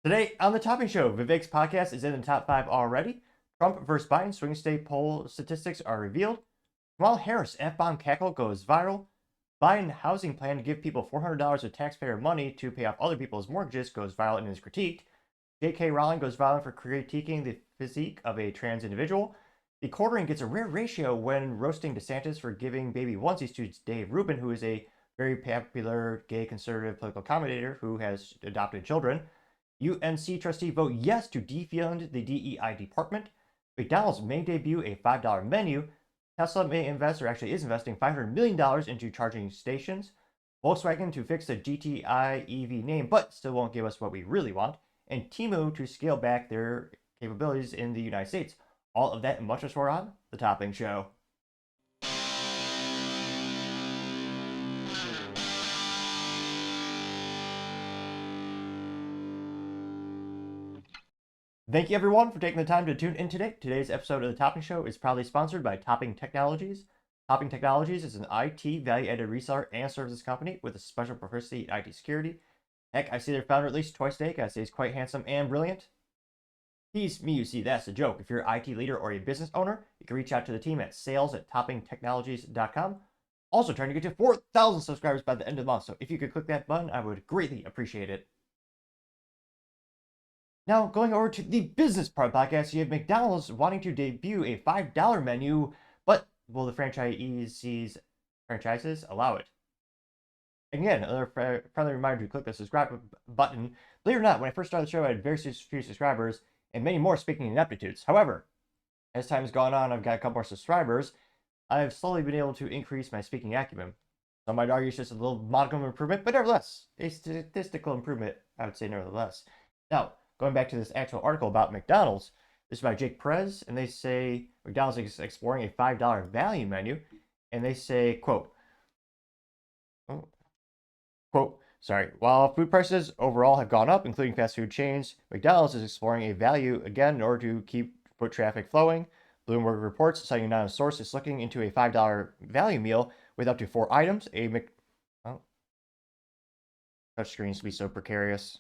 Today on the Topping Show, Vivek's podcast is in the top 5 already. Trump versus Biden swing state poll statistics are revealed. Kamala Harris F-bomb cackle goes viral. Biden housing plan to give people $400 of taxpayer money to pay off other people's mortgages goes viral and is critiqued. J.K. Rowling goes viral for critiquing the physique of a trans individual. The quartering gets a rare ratio when roasting DeSantis for giving baby onesies to Dave Ruben, who is a very popular gay conservative political commentator who has adopted children. UNC trustee vote yes to defund the DEI department. McDonald's may debut a $5 menu. Tesla may invest, or actually is investing, $500 million into charging stations. Volkswagen to fix the GTI EV name, but still won't give us what we really want. And Temu to scale back their capabilities in the United States. All of that and much more on The Topping Show. Thank you everyone for taking the time to tune in today. Today's episode of The Topping Show is proudly sponsored by Topping Technologies. Topping Technologies is an IT value-added reseller and services company with a special proficiency in IT security. Heck, I see their founder at least twice a day. I say he's quite handsome and brilliant. He's me, you see, that's a joke. If you're an IT leader or a business owner, you can reach out to the team at sales@toppingtechnologies.com. Also trying to get to 4,000 subscribers by the end of the month, so if you could click that button, I would greatly appreciate it. Now, going over to the business part of the podcast, you have McDonald's wanting to debut a $5 menu, but will the franchises allow it? Again, another friendly reminder to click the subscribe button. Believe it or not, when I first started the show, I had very few subscribers and many more speaking ineptitudes. However, as time has gone on, I've got a couple more subscribers. I've slowly been able to increase my speaking acumen. Some might argue it's just a little modicum of improvement, but nevertheless, a statistical improvement, I would say nevertheless. Now, going back to this actual article about McDonald's, this is by Jake Perez, and they say McDonald's is exploring a $5 value menu, and they say, quote, while food prices overall have gone up, including fast food chains, McDonald's is exploring a value again in order to keep foot traffic flowing. Bloomberg reports, citing another source, is looking into a $5 value meal with up to 4 items. Touch screens to be so precarious.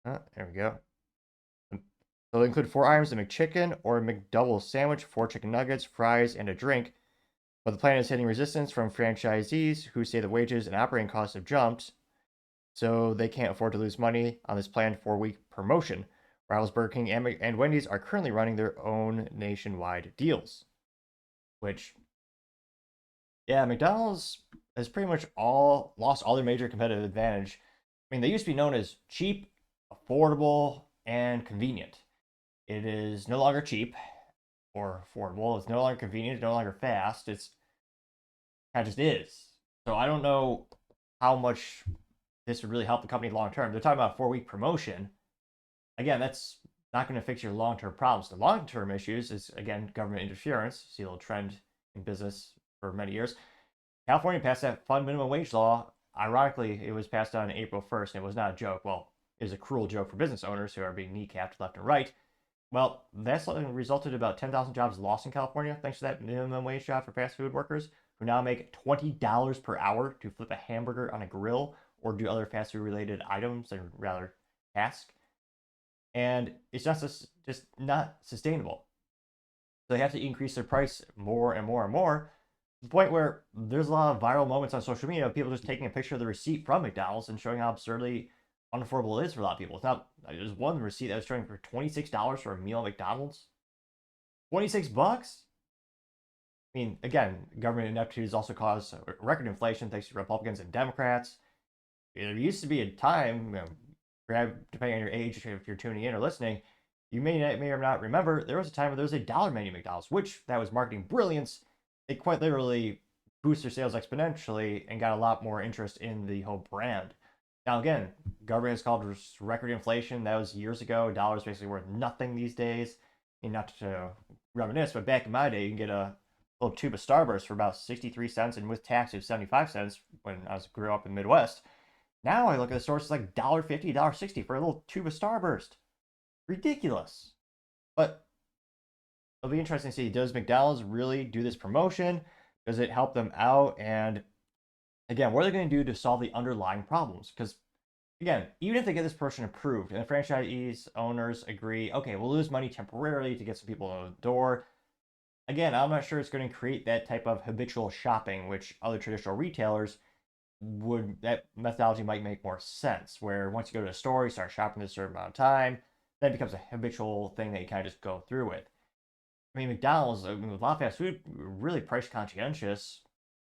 There we go. They'll include 4 items: a McChicken or a McDouble sandwich, 4 chicken nuggets, fries, and a drink. But the plan is hitting resistance from franchisees who say the wages and operating costs have jumped, so they can't afford to lose money on this planned 4-week promotion. Rivals Burger King and Wendy's are currently running their own nationwide deals. Which, yeah, McDonald's has pretty much lost all their major competitive advantage. I mean, they used to be known as cheap, affordable, and convenient. It is no longer cheap or affordable. It's no longer convenient. It's no longer fast. It's kind of just is. So I don't know how much this would really help the company long term. They're talking about a 4-week promotion. Again, that's not going to fix your long-term problems. The long-term issues is, again, government interference. See a little trend in business for many years. California passed that fund minimum wage law. Ironically, it was passed on April 1st, and it was not a joke. Well, it was a cruel joke for business owners who are being kneecapped left and right. Well, that's resulted in about 10,000 jobs lost in California, thanks to that minimum wage job for fast food workers, who now make $20 per hour to flip a hamburger on a grill or do other fast food related items and rather tasks. And it's just not sustainable. So they have to increase their price more and more and more, to the point where there's a lot of viral moments on social media of people just taking a picture of the receipt from McDonald's and showing how absurdly unaffordable it is for a lot of people. It's not, there's one receipt that was showing for $26 for a meal at McDonald's. $26? I mean, again, government ineptitude has also caused record inflation thanks to Republicans and Democrats. There used to be a time, depending on your age, if you're tuning in or listening, you may or not remember, there was a time where there was a $1 menu at McDonald's, which that was marketing brilliance. It quite literally boosted their sales exponentially and got a lot more interest in the whole brand. Now, again, government has called record inflation. That was years ago. Dollar's basically worth nothing these days. And not to reminisce, but back in my day, you can get a little tube of Starburst for about 63 cents, and with tax, it was 75 cents when I grew up in the Midwest. Now I look at the stores, it's like $1.50, $1.60 for a little tube of Starburst. Ridiculous. But it'll be interesting to see, does McDonald's really do this promotion? Does it help them out? And again, what are they going to do to solve the underlying problems? Because again, even if they get this person approved and the franchise owners agree, okay, we'll lose money temporarily to get some people in the door. Again, I'm not sure it's going to create that type of habitual shopping, which other traditional retailers would, that methodology might make more sense. Where once you go to a store, you start shopping this certain amount of time, then it becomes a habitual thing that you kind of just go through with. I mean, McDonald's, I mean, with a lot of fast food, really price conscientious.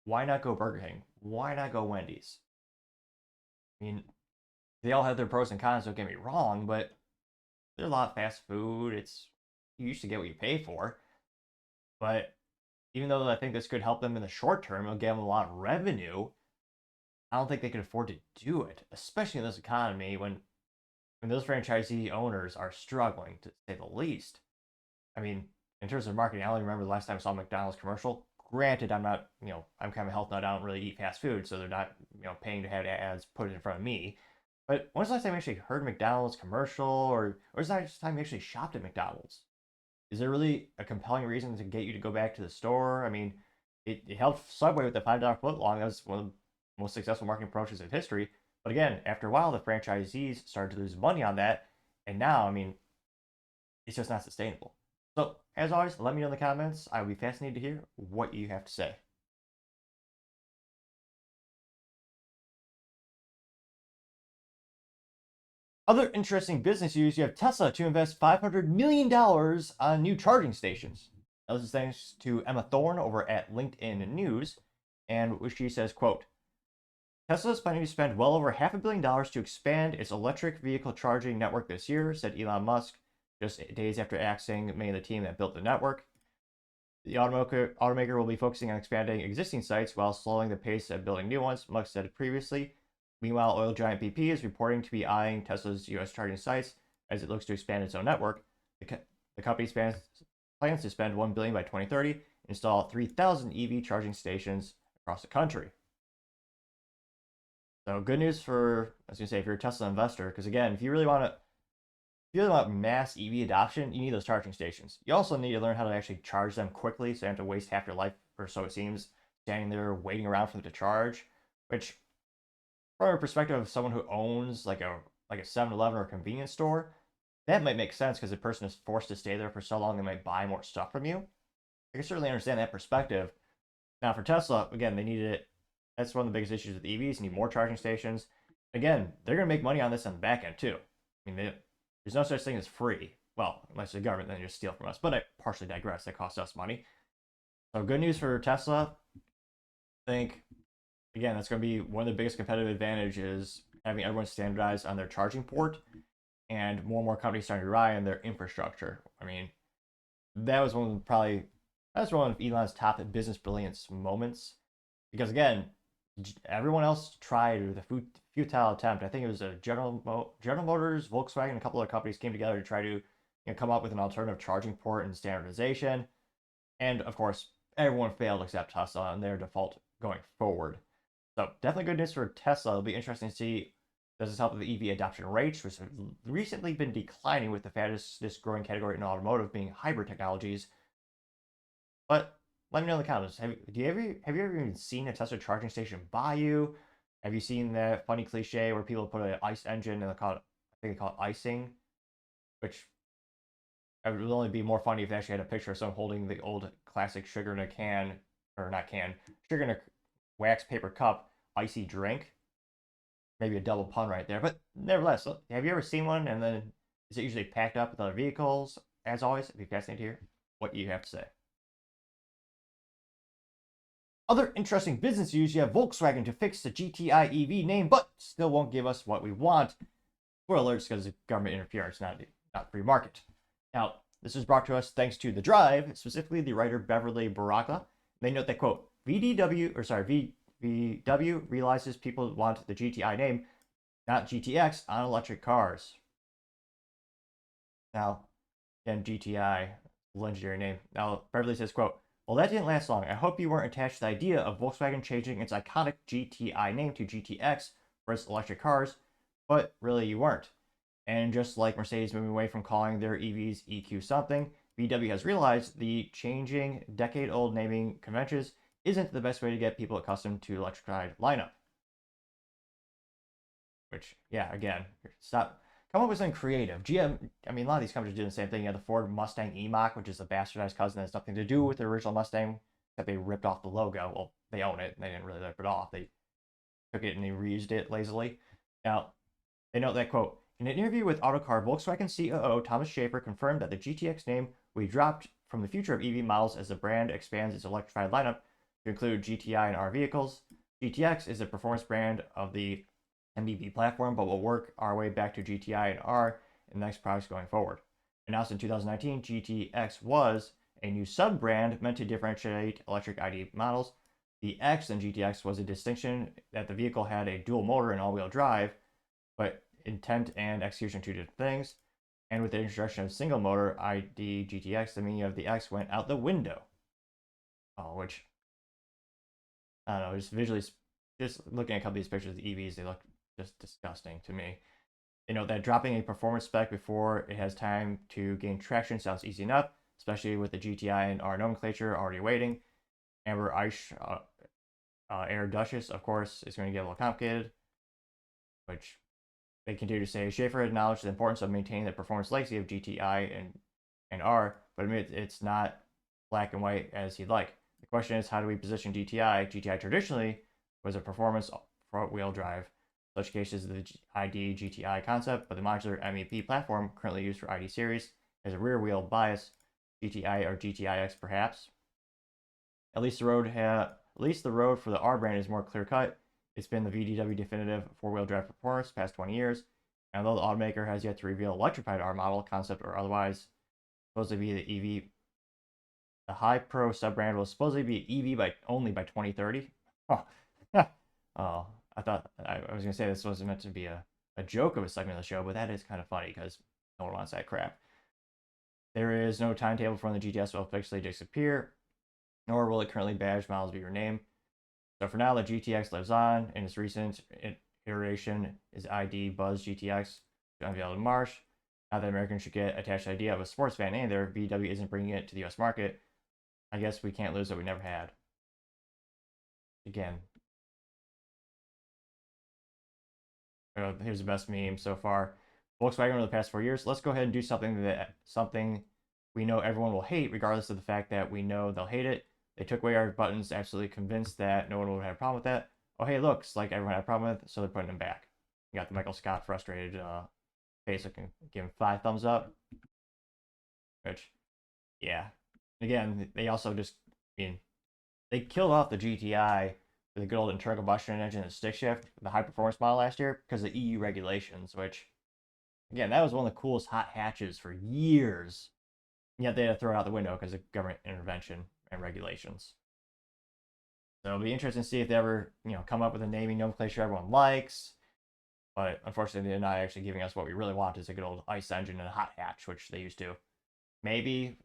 Why not go Burger King? Why not go Wendy's? I mean, they all have their pros and cons, don't get me wrong, but there's a lot of fast food. It's, you used to get what you pay for. But even though I think this could help them in the short term, it'll give them a lot of revenue. I don't think they could afford to do it, especially in this economy when those franchisee owners are struggling, to say the least. I mean, in terms of marketing, I only remember the last time I saw a McDonald's commercial. Granted, I'm not, I'm kind of a health nut. I don't really eat fast food, so they're not, paying to have ads put in front of me. But when's the last time you actually heard McDonald's commercial, or is that the time you actually shopped at McDonald's? Is there really a compelling reason to get you to go back to the store? I mean, it helped Subway with the $5 foot long. That was one of the most successful marketing approaches in history. But again, after a while, the franchisees started to lose money on that. And now, I mean, it's just not sustainable. So, as always, let me know in the comments. I would be fascinated to hear what you have to say. Other interesting business news, you have Tesla to invest $500 million on new charging stations. Now, this is thanks to Emma Thorne over at LinkedIn News, and she says, quote, Tesla is planning to spend well over $500 million to expand its electric vehicle charging network this year, said Elon Musk, just days after axing many of the team that built the network. The automaker will be focusing on expanding existing sites while slowing the pace of building new ones, Musk said previously. Meanwhile, oil giant BP is reporting to be eyeing Tesla's U.S. charging sites as it looks to expand its own network. The company plans to spend $1 billion by 2030 and install 3,000 EV charging stations across the country. So good news for, I was gonna say, if you're a Tesla investor, because again, if you really want mass EV adoption, you need those charging stations. You also need to learn how to actually charge them quickly, so you don't have to waste half your life, or so it seems, standing there waiting around for them to charge. Which, from a perspective of someone who owns like a 7-Eleven or a convenience store, that might make sense because the person is forced to stay there for so long they might buy more stuff from you. I can certainly understand that perspective. Now for Tesla, again, they needed it. That's one of the biggest issues with EVs. You need more charging stations. Again, they're going to make money on this on the back end too. I mean, there's no such thing as free. Well, unless the government then just steal from us. But I partially digress. That costs us money. So good news for Tesla. I think, again, that's going to be one of the biggest competitive advantages, having everyone standardized on their charging port and more companies starting to rely on their infrastructure. I mean, that was one of Elon's top business brilliance moments. Because again, everyone else tried with a futile attempt. I think it was a General Motors, Volkswagen, a couple of companies came together to try to come up with an alternative charging port and standardization. And of course, everyone failed except Tesla and their default going forward. So definitely good news for Tesla. It'll be interesting to see, does this help with the EV adoption rates, which have recently been declining with the fastest growing category in automotive being hybrid technologies. But let me know in the comments. Have you ever even seen a Tesla charging station by you? Have you seen that funny cliche where people put an ICE engine and I think they call it icing, which it would only be more funny if they actually had a picture of someone holding the old classic sugar in a can, or not can, sugar in a wax paper cup, icy drink. Maybe a double pun right there, but nevertheless, have you ever seen one? And then is it usually packed up with other vehicles? As always, it'd be fascinating to hear what you have to say. Other interesting business news, you have Volkswagen to fix the GTI EV name, but still won't give us what we want. Spoiler alerts, because of government interference, not free market. Now, this is brought to us thanks to The Drive, specifically the writer Beverly Baraka. They note that, quote, VW realizes people want the GTI name, not GTX, on electric cars. Now, again, GTI, legendary name. Now, Beverly says, quote, well, that didn't last long. I hope you weren't attached to the idea of Volkswagen changing its iconic GTI name to GTX for its electric cars, but really you weren't. And just like Mercedes moving away from calling their EVs EQ something, VW has realized the changing decade-old naming conventions isn't the best way to get people accustomed to electrified lineup. Which, yeah, again, stop. Come up with something creative. GM, I mean, a lot of these companies do the same thing. You have the Ford Mustang E-Mach, which is a bastardized cousin that has nothing to do with the original Mustang, except they ripped off the logo. Well, they own it. They didn't really rip it off. They took it and they reused it lazily. Now, they note that, quote, in an interview with Autocar Volkswagen COO Thomas Schaefer confirmed that the GTX name will be dropped from the future of EV models as the brand expands its electrified lineup to include GTI and R vehicles. GTX is a performance brand of the MBB platform, but will work our way back to GTI and R in the next products going forward. Announced in 2019, GTX was a new sub-brand meant to differentiate electric ID models. The X in GTX was a distinction that the vehicle had a dual motor and all-wheel drive, but intent and execution are two different things. And with the introduction of single motor ID GTX, the meaning of the X went out the window. Which, I don't know, just visually, just looking at a couple of these pictures of the EVs, they look just disgusting to me. They note that dropping a performance spec before it has time to gain traction sounds easy enough, especially with the GTI and R nomenclature already waiting. Amber Ice Air Duchess, of course, is going to get a little complicated, which they continue to say. Schaefer acknowledged the importance of maintaining the performance legacy of GTI and R, but admit it's not black and white as he'd like. The question is, how do we position GTI? GTI traditionally was a performance front-wheel drive. Such cases, the ID GTI concept, but the modular MEP platform currently used for ID series has a rear-wheel bias, GTI or GTIX perhaps. At least the road for the R brand is more clear-cut. It's been the VDW definitive four-wheel drive performance the past 20 years. And although the automaker has yet to reveal electrified R model, concept or otherwise, supposed to be the EV, the High Pro sub-brand will supposedly be EV only by 2030. Oh, I thought I was going to say this wasn't meant to be a joke of a segment of the show, but that is kind of funny because no one wants that crap. There is no timetable for when the GTS will officially disappear, nor will it currently badged models be renamed. So for now, the GTX lives on. In its recent iteration is ID Buzz GTX, unveiled in March. Now that Americans should get attached to the idea of a sports van either, VW isn't bringing it to the US market. I guess we can't lose what we never had. Again, here's the best meme so far. Volkswagen over the past 4 years. Let's go ahead and do something we know everyone will hate, regardless of the fact that we know they'll hate it. They took away our buttons, absolutely convinced that no one would have a problem with that. Oh, hey, looks like everyone had a problem with it, so they're putting them back. You got the Michael Scott frustrated face. I can give him 5 thumbs up. Which, yeah. Again, they also just, they killed off the GTI with the good old internal combustion engine and stick shift, the high performance model last year, because of EU regulations, which, again, that was one of the coolest hot hatches for years. Yet they had to throw it out the window because of government intervention and regulations. So it'll be interesting to see if they ever, come up with a naming nomenclature everyone likes. But unfortunately, they're not actually giving us what we really want, is a good old ICE engine and a hot hatch, which they used to. Maybe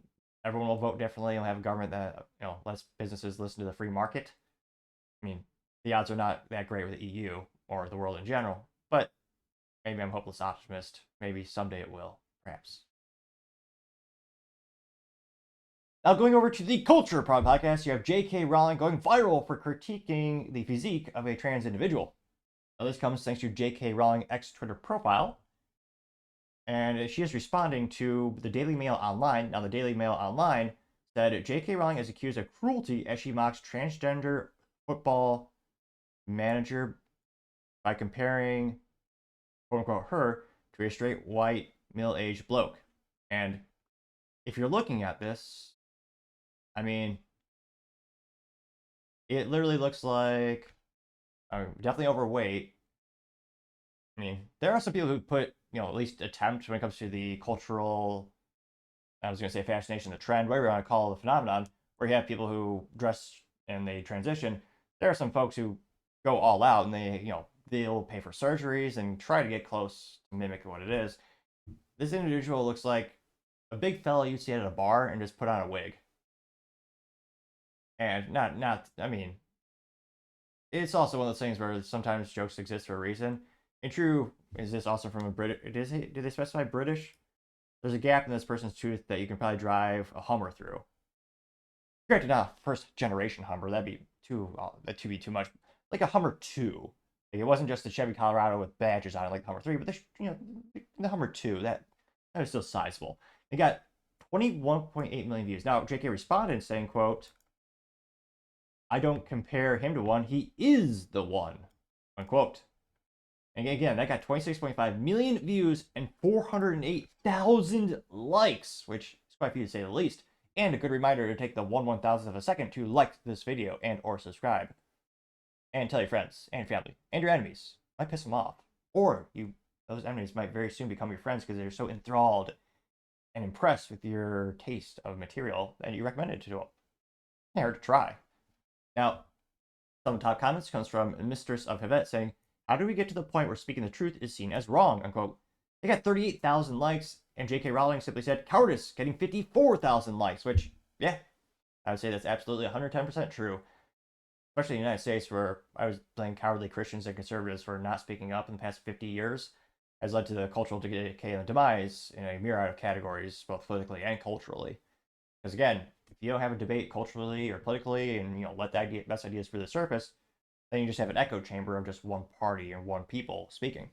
everyone will vote differently and we'll have a government that, lets businesses listen to the free market. I mean, the odds are not that great with the EU or the world in general, but maybe I'm a hopeless optimist. Maybe someday it will, perhaps. Now, going over to the Culture Problem podcast, you have J.K. Rowling going viral for critiquing the physique of a trans individual. Now, this comes thanks to J.K. Rowling X Twitter profile, and she is responding to the Daily Mail Online. Now, the Daily Mail Online said J.K. Rowling is accused of cruelty as she mocks transgender football manager by comparing, quote unquote, her to a straight white middle-aged bloke. And if you're looking at this, I mean, it literally looks like definitely overweight. I mean, there are some people who put, at least attempt when it comes to the cultural, I was going to say fascination, the trend, whatever you want to call the phenomenon, where you have people who dress and they transition. There are some folks who go all out and they, they'll pay for surgeries and try to get close to mimic what it is. This individual looks like a big fella you'd see at a bar and just put on a wig. And I mean, it's also one of those things where sometimes jokes exist for a reason. And true, is this also from a British, did they specify British? There's a gap in this person's tooth that you can probably drive a Hummer through. Granted, not a first generation Hummer, that'd be too much. Like a Hummer 2, Like, it wasn't just the Chevy Colorado with badges on it like the Hummer 3, but the Hummer 2, that was still sizable. It got 21.8 million views. Now, JK responded saying, quote, "I don't compare him to one, he is the one," unquote. And again, that got 26.5 million views and 408,000 likes, which is quite a few to say the least. And a good reminder to take the 1/1000th of a second to like this video and or subscribe. And tell your friends and family and your enemies. Might piss them off. Or those enemies might very soon become your friends because they're so enthralled and impressed with your taste of material that you recommend it to them. Can't hurt to try. Now, some of the top comments comes from Mistress of Hivet saying, "How do we get to the point where speaking the truth is seen as wrong?" Unquote. They got 38,000 likes, and J.K. Rowling simply said, "Cowardice," getting 54,000 likes, which, yeah, I would say that's absolutely 110% true. Especially in the United States, where I was blaming cowardly Christians and conservatives for not speaking up in the past 50 years, has led to the cultural decay and demise in a myriad of categories, both politically and culturally. Because again, if you don't have a debate culturally or politically, and let the best ideas for the surface, then you just have an echo chamber of just one party and one people speaking.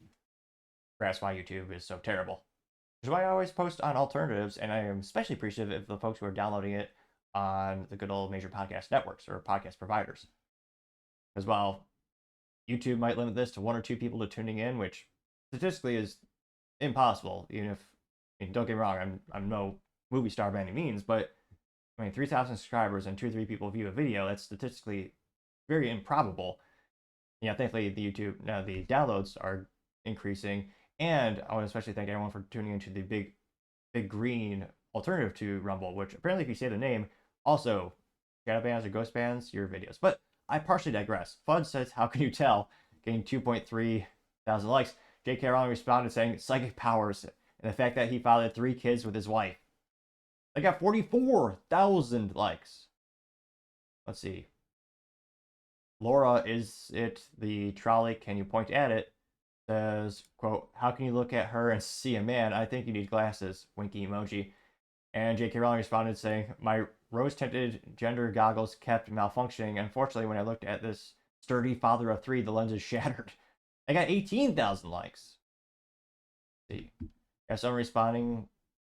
That's why YouTube is so terrible. Which is why I always post on alternatives, and I am especially appreciative of the folks who are downloading it on the good old major podcast networks or podcast providers. As well, YouTube might limit this to 1 or 2 people to tuning in, which statistically is impossible. Even if, don't get me wrong, I'm no movie star by any means, but 3,000 subscribers and 2 or 3 people view a video, that's statistically very improbable. Thankfully the downloads are increasing, and I want to especially thank everyone for tuning into the big green alternative to Rumble, which apparently, if you say the name, also shadow bans or ghost bans your videos. But I partially digress. Fud says, "How can you tell?" Getting 2.3 thousand likes. J.K. Rowling responded saying, "Psychic powers and the fact that he fathered 3 kids with his wife." They got 44,000 likes. Let's see. Laura, is it the trolley? Can you point at it? Says, quote, "How can you look at her and see a man? I think you need glasses." Winky emoji. And J.K. Rowling responded saying, "My rose-tinted gender goggles kept malfunctioning. Unfortunately, when I looked at this sturdy father of 3, the lenses shattered." I got 18,000 likes. Let's see. Got someone responding,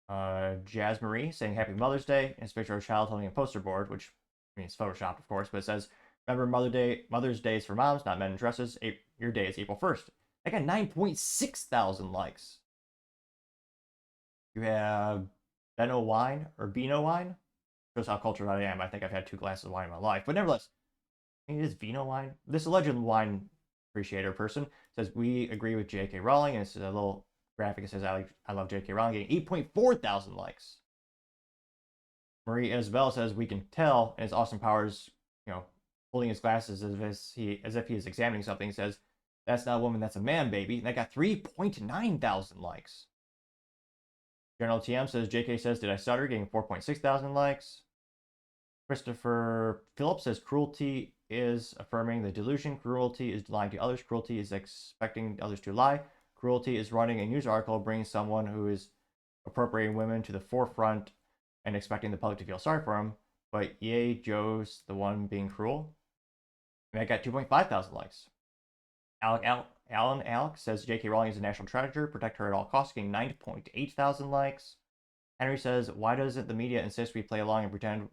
Jazz Marie, saying, "Happy Mother's Day." And it's a picture of a child holding a poster board, which it's photoshopped, of course, but it says, "Remember Mother's Day is for moms, not men in dresses. Your day is April 1st. I got 9.6 thousand likes. You have Beno Wine or Beano Wine. Shows how cultured I am. I think I've had 2 glasses of wine in my life, but nevertheless, I think it is Vino Wine. This alleged wine appreciator person says, "We agree with J.K. Rowling," and it's a little graphic. It says, I love J.K. Rowling," getting 8.4 thousand likes. Marie Isabel says, "We can tell," and it's Austin Powers, holding his glasses as if he is examining something. Says, "That's not a woman, that's a man, baby." And that got 3.9 thousand likes. General TM says, "JK says, did I stutter?" Getting 4.6 thousand likes. Christopher Phillips says, "Cruelty is affirming the delusion. Cruelty is lying to others. Cruelty is expecting others to lie. Cruelty is running a news article, bringing someone who is appropriating women to the forefront and expecting the public to feel sorry for him. But yay, Joe's the one being cruel." And that got 2.5 thousand likes. Alan Alex says, "J.K. Rowling is a national treasure. Protect her at all costs," getting 9.8 thousand likes. Henry says, "Why doesn't the media insist we play along and pretend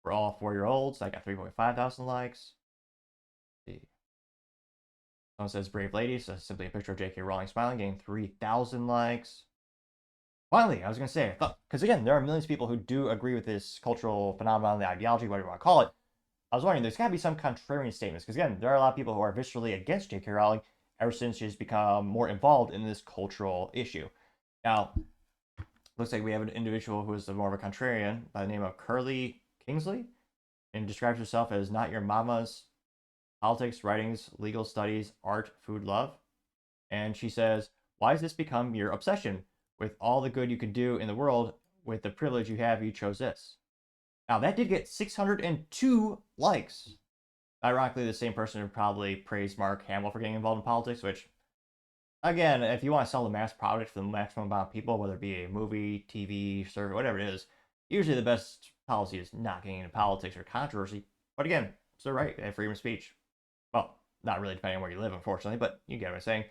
we're all 4-year-olds?" I got 3.5 thousand likes. Let's see. Someone says, "Brave Lady," so simply a picture of J.K. Rowling smiling, getting 3,000 likes. Finally, I was going to say, because again, there are millions of people who do agree with this cultural phenomenon, the ideology, whatever you want to call it. I was wondering, there's got to be some contrarian statements, because again, there are a lot of people who are viscerally against J.K. Rowling ever since she's become more involved in this cultural issue. Now, looks like we have an individual who is more of a contrarian by the name of Curly Kingsley, and describes herself as "not your mama's politics, writings, legal studies, art, food, love." And she says, "Why has this become your obsession? With all the good you could do in the world, with the privilege you have, you chose this." Now, that did get 602 likes. Ironically, the same person who probably praised Mark Hamill for getting involved in politics, which, again, if you want to sell the mass product for the maximum amount of people, whether it be a movie, TV, survey, whatever it is, usually the best policy is not getting into politics or controversy. But again, it's their right. They have freedom of speech. Well, not really depending on where you live, unfortunately, but you get what I'm saying.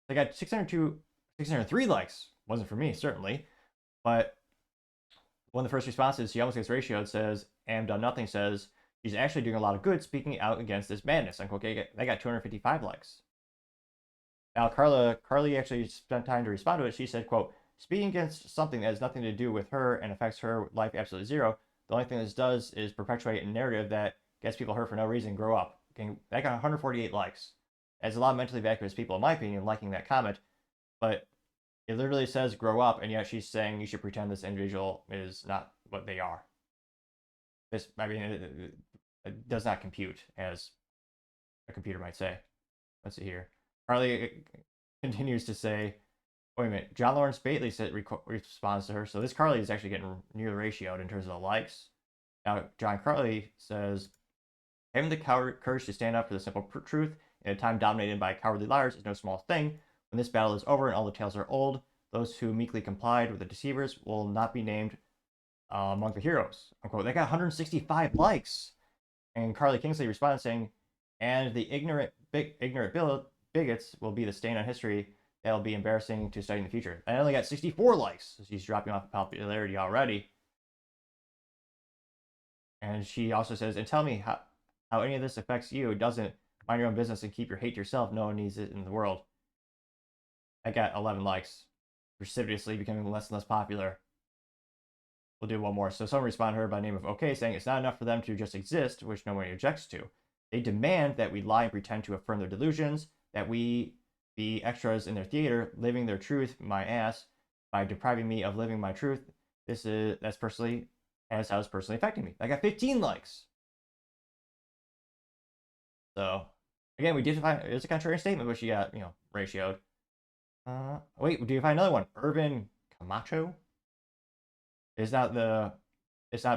They got 603 likes. Wasn't for me, certainly. But one of the first responses, she almost gets ratioed, says, Am Done Nothing says, she's actually doing a lot of good speaking out against this madness. Unquote. They got 255 likes. Now, Carly actually spent time to respond to it. She said, quote, speaking against something that has nothing to do with her and affects her life absolutely zero, the only thing this does is perpetuate a narrative that gets people hurt for no reason. Grow up. Okay, that got 148 likes. There's a lot of mentally vacuous people, in my opinion, liking that comment, but it literally says grow up, and yet she's saying you should pretend this individual is not what they are. This, I mean, it does not compute, as a computer might say. Let's see here. Carly continues to say, wait a minute, John Lawrence Bately responds to her. So this Carly is actually getting nearly ratioed in terms of the likes. Now, John Carly says, having the courage to stand up for the simple truth in a time dominated by cowardly liars is no small thing. When this battle is over and all the tales are old, those who meekly complied with the deceivers will not be named among the heroes. Unquote. They got 165 likes. And Carly Kingsley responded saying, and the ignorant bigots will be the stain on history that'll be embarrassing to study in the future. I only got 64 likes, so she's dropping off popularity already. And she also says, and tell me how any of this affects you. It doesn't. Mind your own business and keep your hate to yourself. No one needs it in the world. I got 11 likes, precipitously becoming less and less popular. We'll do one more. So someone responded to her by the name of OK, saying it's not enough for them to just exist, which nobody objects to. They demand that we lie and pretend to affirm their delusions, that we be extras in their theater, living their truth, my ass, by depriving me of living my truth. That's how it's personally affecting me. I got 15 likes. So, again, we did find, it's a contrarian statement, but she got, ratioed. Wait, do you find another one? Urban Camacho? It's not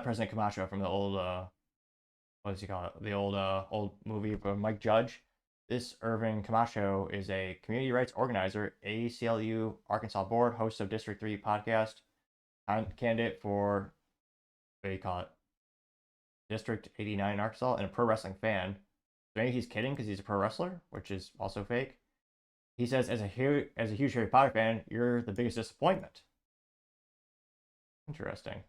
President Camacho from the old, what does he call it? The old movie from Mike Judge. This Irvin Camacho is a community rights organizer, ACLU Arkansas Board, host of District 3 podcast, candidate for, what do you call it? District 89 in Arkansas, and a pro wrestling fan. So maybe he's kidding because he's a pro wrestler, which is also fake. He says, as a huge Harry Potter fan, you're the biggest disappointment. Interesting.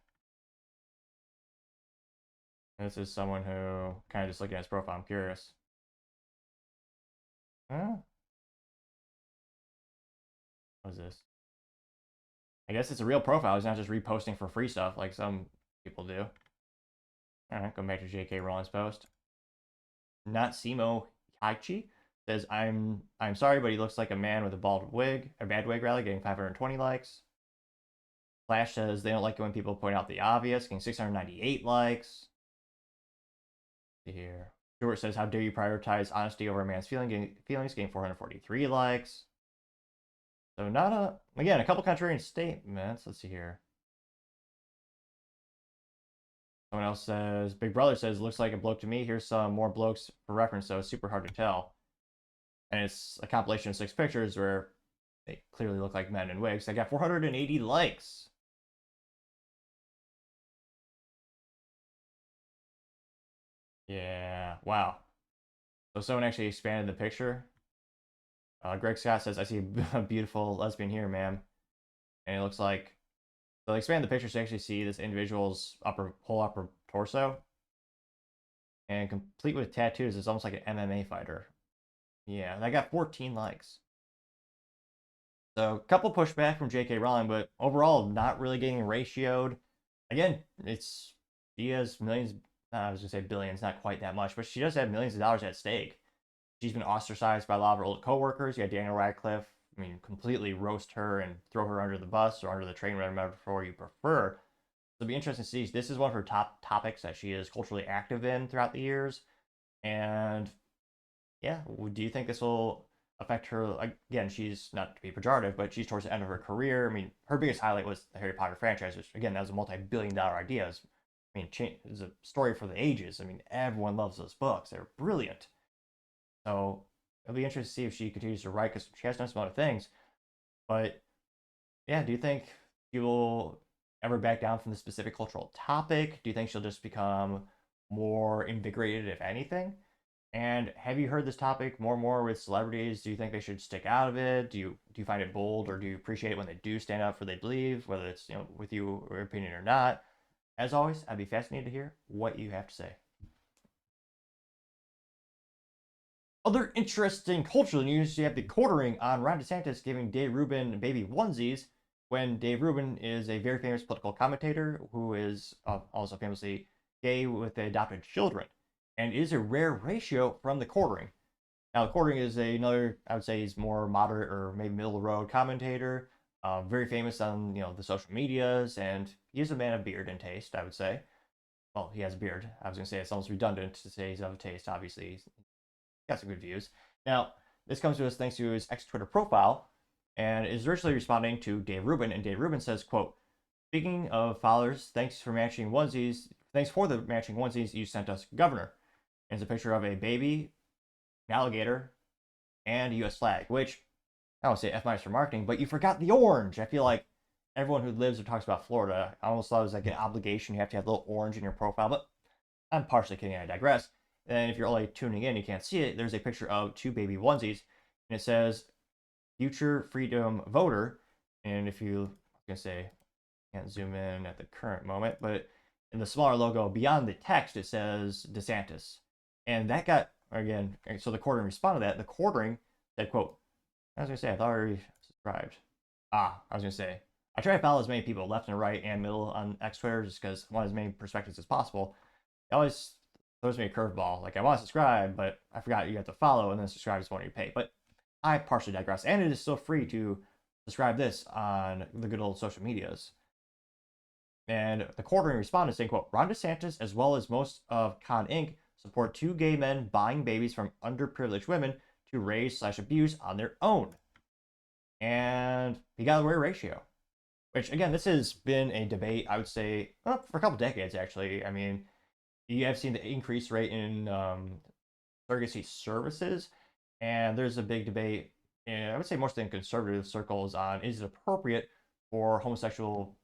This is someone who, kind of just looking at his profile, I'm curious. Huh? What is this? I guess it's a real profile. He's not just reposting for free stuff like some people do. Alright, go back to J.K. Rowling's post. Not Simo Haichi says, I'm sorry, but he looks like a man with a bad wig, rather, getting 520 likes. Flash says they don't like it when people point out the obvious, getting 698 likes. Here. Stuart says, how dare you prioritize honesty over a man's feelings, getting 443 likes. So again, a couple contrarian statements. Let's see here. Someone else says, Big Brother says, looks like a bloke to me. Here's some more blokes for reference, so it's super hard to tell. And it's a compilation of 6 pictures where they clearly look like men in wigs. I got 480 likes. Yeah, wow. So someone actually expanded the picture. Greg Scott says, I see a beautiful lesbian here, ma'am. And it looks like, so they expand the picture to actually see this individual's whole upper torso. And complete with tattoos, it's almost like an MMA fighter. Yeah, I got 14 likes. So a couple pushback from J.K. Rowling, but overall not really getting ratioed. Again, she has millions, I was gonna say billions, not quite that much, but she does have millions of dollars at stake. She's been ostracized by a lot of her old coworkers. You had Daniel Radcliffe, completely roast her and throw her under the bus or under the train, whatever metaphor you prefer. So it'll be interesting to see. This is one of her top topics that she is culturally active in throughout the years. And yeah, do you think this will affect her? Again, she's not to be pejorative, but she's towards the end of her career. Her biggest highlight was the Harry Potter franchise, which again, that was a multi-billion-dollar idea. It's a story for the ages. Everyone loves those books. They're brilliant. So it'll be interesting to see if she continues to write, because she has done some other things. But yeah, do you think she will ever back down from the specific cultural topic? Do you think she'll just become more invigorated, if anything? And have you heard this topic more and more with celebrities? Do you think they should stick out of it? Do you find it bold, or do you appreciate it when they do stand up for what they believe, whether it's with you or opinion or not? As always, I'd be fascinated to hear what you have to say. Other interesting cultural news: you have the quartering on Ron DeSantis giving Dave Ruben baby onesies, when Dave Reuban is a very famous political commentator who is also famously gay with adopted children, and it is a rare ratio from the quartering. Now, the quartering is another, I would say, he's more moderate or maybe middle of the road commentator, very famous on the social medias, and he is a man of beard and taste, I would say. Well, he has a beard. I was going to say it's almost redundant to say he's of taste. Obviously, he's got some good views. Now, this comes to us thanks to his ex-Twitter profile, and is originally responding to Dave Ruben, and Dave Ruben says, quote, "Speaking of followers, thanks for matching onesies. Thanks for the matching onesies you sent us, Governor." And it's a picture of a baby, an alligator, and a U.S. flag, which I don't say F- for marketing, but you forgot the orange. I feel like everyone who lives or talks about Florida, I almost thought it was like an obligation. You have to have a little orange in your profile, but I'm partially kidding. I digress. And if you're only tuning in, you can't see it. There's a picture of two baby onesies, and it says "Future Freedom Voter." And if you, I was gonna say, can't zoom in at the current moment, but in the smaller logo beyond the text, it says DeSantis. And that got, again, so the quartering responded to that. The quartering said, quote, I was gonna say, I thought I already subscribed. I was gonna say, I try to follow as many people left and right and middle on X Twitter just because I want as many perspectives as possible. It always throws me a curveball. Like, I want to subscribe, but I forgot you have to follow, and then subscribe is one you pay. But I partially digress, and it is still free to subscribe this on the good old social medias. And the quartering responded saying, quote, "Ron DeSantis, as well as most of Con Inc., support two gay men buying babies from underprivileged women to raise/abuse on their own." And he got a rare ratio, which, again, this has been a debate, I would say, well, for a couple decades, actually. I mean, you have seen the increased rate in surrogacy services, and there's a big debate, and I would say mostly in conservative circles, on is it appropriate for homosexual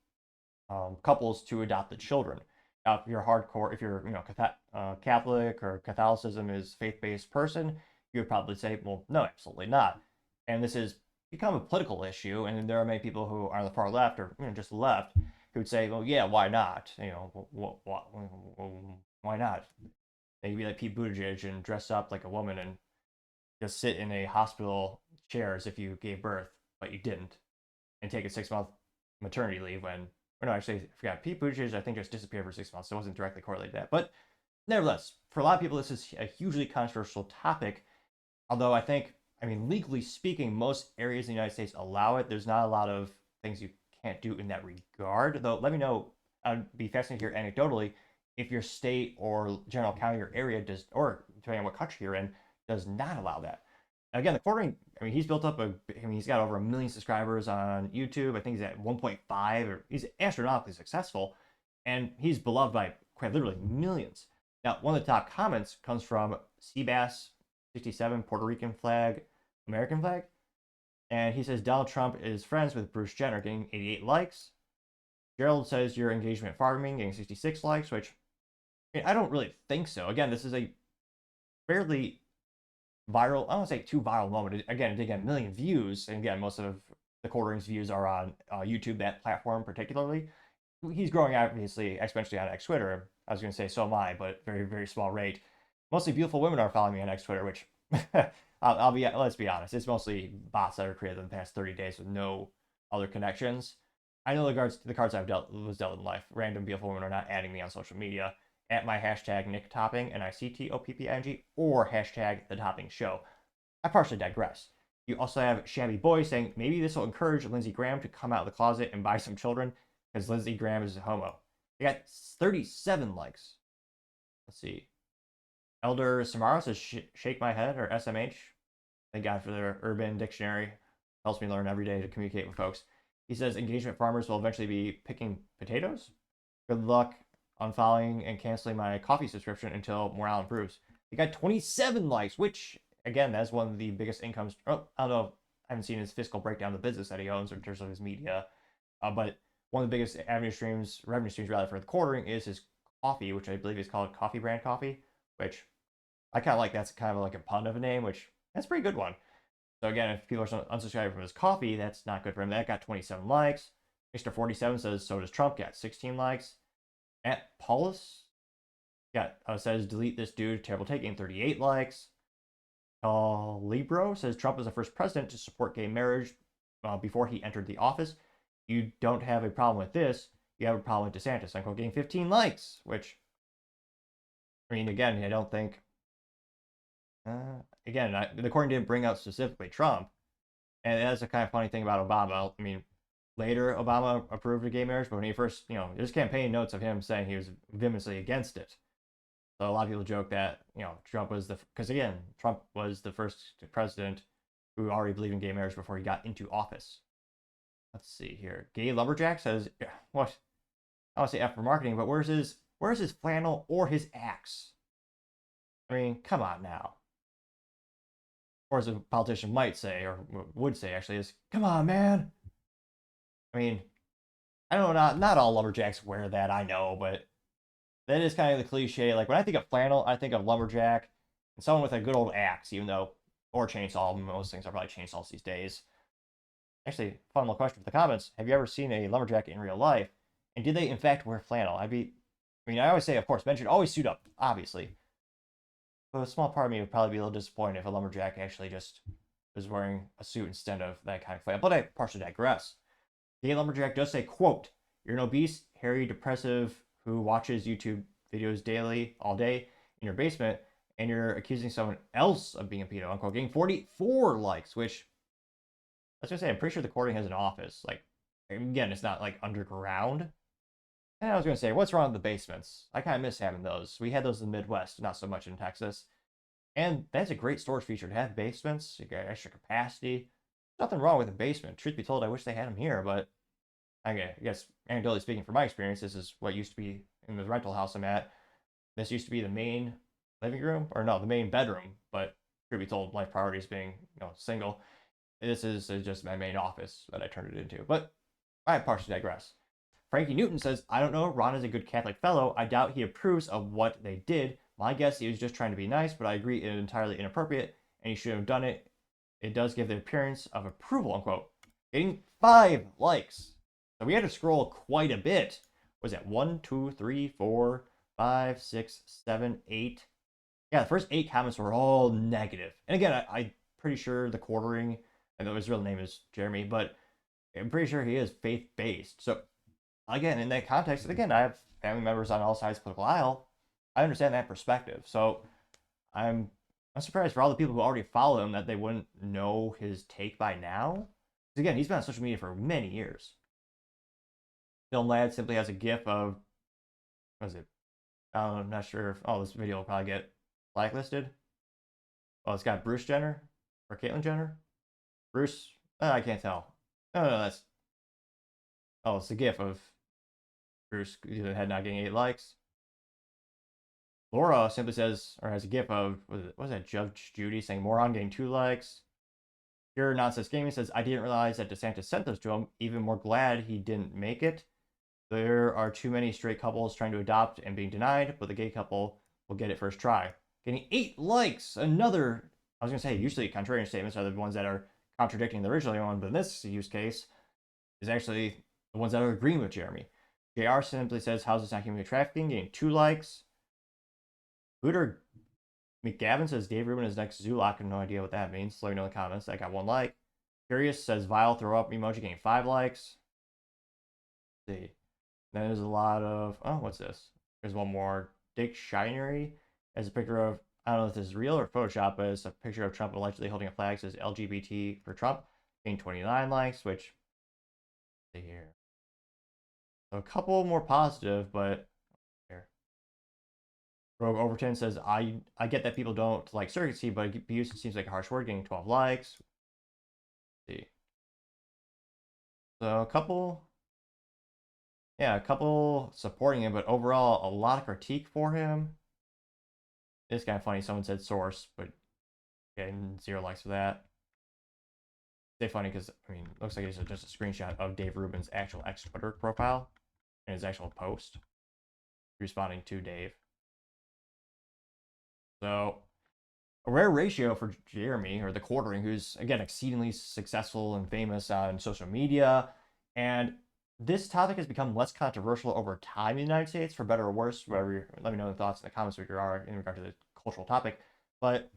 couples to adopt the children. Now, if you're hardcore, if you're Catholic, or Catholicism is faith-based person, you would probably say, well, no, absolutely not. And this has become a political issue, and there are many people who are on the far left, or just left, who would say, well, yeah, why not? Why not? They could be like Pete Buttigieg and dress up like a woman and just sit in a hospital chair as if you gave birth, but you didn't, and take a 6 month maternity leave when, or no, actually, I forgot. Pete Buttigieg, I think, just disappeared for 6 months, so it wasn't directly correlated to that. But nevertheless, for a lot of people, this is a hugely controversial topic. Although I mean, legally speaking, most areas in the United States allow it. There's not a lot of things you can't do in that regard. Though, let me know. I'd be fascinated to hear anecdotally if your state or general county or area does, or depending on what country you're in, does not allow that. Again, the quartering, I mean, he's built up he's got over 1 million subscribers on YouTube. I think he's at 1.5, or he's astronomically successful, and he's beloved by quite literally millions. Now, one of the top comments comes from Seabass67, Puerto Rican flag, American flag, and he says Donald Trump is friends with Bruce Jenner, getting 88 likes. Gerald says you're engagement farming, getting 66 likes, which I don't really think so. Again, this is a fairly viral, I don't say too viral moment. Again, it did get 1 million views, and again, most of the quartering's views are on YouTube, that platform particularly. He's growing obviously exponentially on X Twitter. I was going to say so am I, but very, very small rate. Mostly beautiful women are following me on X Twitter, which let's be honest, it's mostly bots that are created in the past 30 days with no other connections. I know the cards I've dealt in life. Random beautiful women are not adding me on social media at my hashtag Nick Topping, NICTOPPING, or hashtag The Topping Show. I partially digress. You also have Shabby Boy saying maybe this will encourage Lindsey Graham to come out of the closet and buy some children because Lindsey Graham is a homo. They got 37 likes. Let's see. Elder Samara says shake my head, or SMH. Thank God for their urban dictionary. Helps me learn every day to communicate with folks. He says engagement farmers will eventually be picking potatoes. Good luck unfollowing and canceling my coffee subscription until morale improves. He got 27 likes, which, again, that's one of the biggest incomes. Oh, I don't know. I haven't seen his fiscal breakdown of the business that he owns in terms of his media. But one of the biggest revenue streams rather, for the quartering is his coffee, which I believe is called Coffee Brand Coffee, which I kind of like that's kind of like a pun of a name, which that's a pretty good one. So again, if people are unsubscribing from his coffee, that's not good for him. That got 27 likes. Mr. 47 says, so does Trump, got 16 likes. At Paulus says, delete this dude, terrible taking, 38 likes. Libro says, Trump is the first president to support gay marriage before he entered the office. You don't have a problem with this. You have a problem with DeSantis. Unquote, getting 15 likes, which, I mean, again, I don't think, the court didn't bring out specifically Trump. And that's a kind of funny thing about Obama. I mean, later Obama approved of gay marriage, but when he first, there's campaign notes of him saying he was vehemently against it. So a lot of people joke that, Trump was Trump was the first president who already believed in gay marriage before he got into office. Let's see here. Gay Lumberjack says, what? I want to say F for marketing, but where's his flannel or his axe? I mean, come on now. Or as a politician might say, or would say actually, is, come on, man. I mean, I don't know, not all lumberjacks wear that, I know, but that is kind of the cliche. Like, when I think of flannel, I think of lumberjack and someone with a good old axe, or chainsaw. Most things are probably chainsaws these days. Actually, fun little question for the comments. Have you ever seen a lumberjack in real life? And did they, in fact, wear flannel? I always say, of course, men should always suit up, obviously. But a small part of me would probably be a little disappointed if a lumberjack actually just was wearing a suit instead of that kind of flannel. But I partially digress. Gay Lumberjack does say, quote, you're an obese, hairy, depressive who watches YouTube videos daily, all day, in your basement, and you're accusing someone else of being a pedo, unquote, getting 44 likes, which, I was going to say, I'm pretty sure the courting has an office. Like, again, it's not, like, underground. And I was going to say, what's wrong with the basements? I kind of miss having those. We had those in the Midwest, not so much in Texas. And that's a great storage feature to have basements. You get extra capacity. Nothing wrong with a basement. Truth be told, I wish they had them here, but I guess, anecdotally speaking, from my experience, this is what used to be in the rental house I'm at. This used to be the main living room, or no, the main bedroom, but truth be told, life priorities being, single, this is just my main office that I turned it into. But I partially digress. Frankie Newton says, I don't know, Ron is a good Catholic fellow. I doubt he approves of what they did. My guess he was just trying to be nice, but I agree it is entirely inappropriate, and he should have done it. It does give the appearance of approval, unquote. Getting 5 likes. So we had to scroll quite a bit. Was that 1, 2, 3, 4, 5, 6, 7, 8? Yeah, the first 8 comments were all negative. And again, I'm pretty sure the quartering, I know his real name is Jeremy, but I'm pretty sure he is faith-based. So again, in that context, again, I have family members on all sides of the political aisle. I understand that perspective. So I'm surprised for all the people who already follow him that they wouldn't know his take by now. Because again, he's been on social media for many years. Film Lad simply has a gif of, what is it? I'm not sure if, this video will probably get blacklisted. Oh, it's got Bruce Jenner or Caitlyn Jenner. Bruce, I can't tell. No, that's, it's a gif of Bruce head not getting 8 likes. Laura simply says, or has a gif of, what was that, Judge Judy saying moron getting 2 likes. Pure Nonsense Gaming says, I didn't realize that DeSantis sent those to him. Even more glad he didn't make it. There are too many straight couples trying to adopt and being denied, but the gay couple will get it first try. Getting 8 likes. Another, I was going to say, usually contrarian statements are the ones that are contradicting the original one, but in this use case is actually the ones that are agreeing with Jeremy. JR simply says, how's this not human trafficking? Getting 2 likes. Hooter McGavin says, Dave Ruben is next Zulak. I have no idea what that means. Let me know in the comments. That got 1 like. Curious says, vile throw up emoji, getting 5 likes. Let's see. Then there's a lot of, what's this? There's one more. Dick Shinery has a picture of, I don't know if this is real or Photoshop, but it's a picture of Trump allegedly holding a flag that says LGBT for Trump, getting 29 likes, which, let's see here. So a couple more positive, but here. Rogue Overton says, I get that people don't like surrogacy, but abuse seems like a harsh word, getting 12 likes. Let's see. So a couple supporting him, but overall, a lot of critique for him. It's kind of funny. Someone said source, but getting 0 likes for that. It's funny because, I mean, it looks like it's just a screenshot of Dave Ruben's actual Twitter profile and his actual post responding to Dave. So, A rare ratio for Jeremy, or the quartering, who's, again, exceedingly successful and famous on social media. And this topic has become less controversial over time in the United States, for better or worse. Whatever, let me know the thoughts in the comments if you are in regard to the cultural topic. But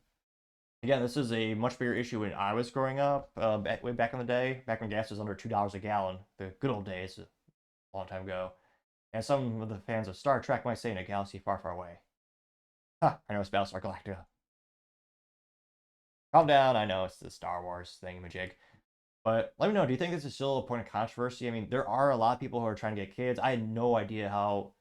again, this is a much bigger issue when I was growing up, way back in the day, back when gas was under $2 a gallon, the good old days, a long time ago. And some of the fans of Star Trek might say in a galaxy far, far away. Huh, I know it's Battlestar Galactica. Calm down, I know it's the Star Wars thingamajig. But let me know, do you think this is still a point of controversy? I mean, there are a lot of people who are trying to get kids. I had no idea how,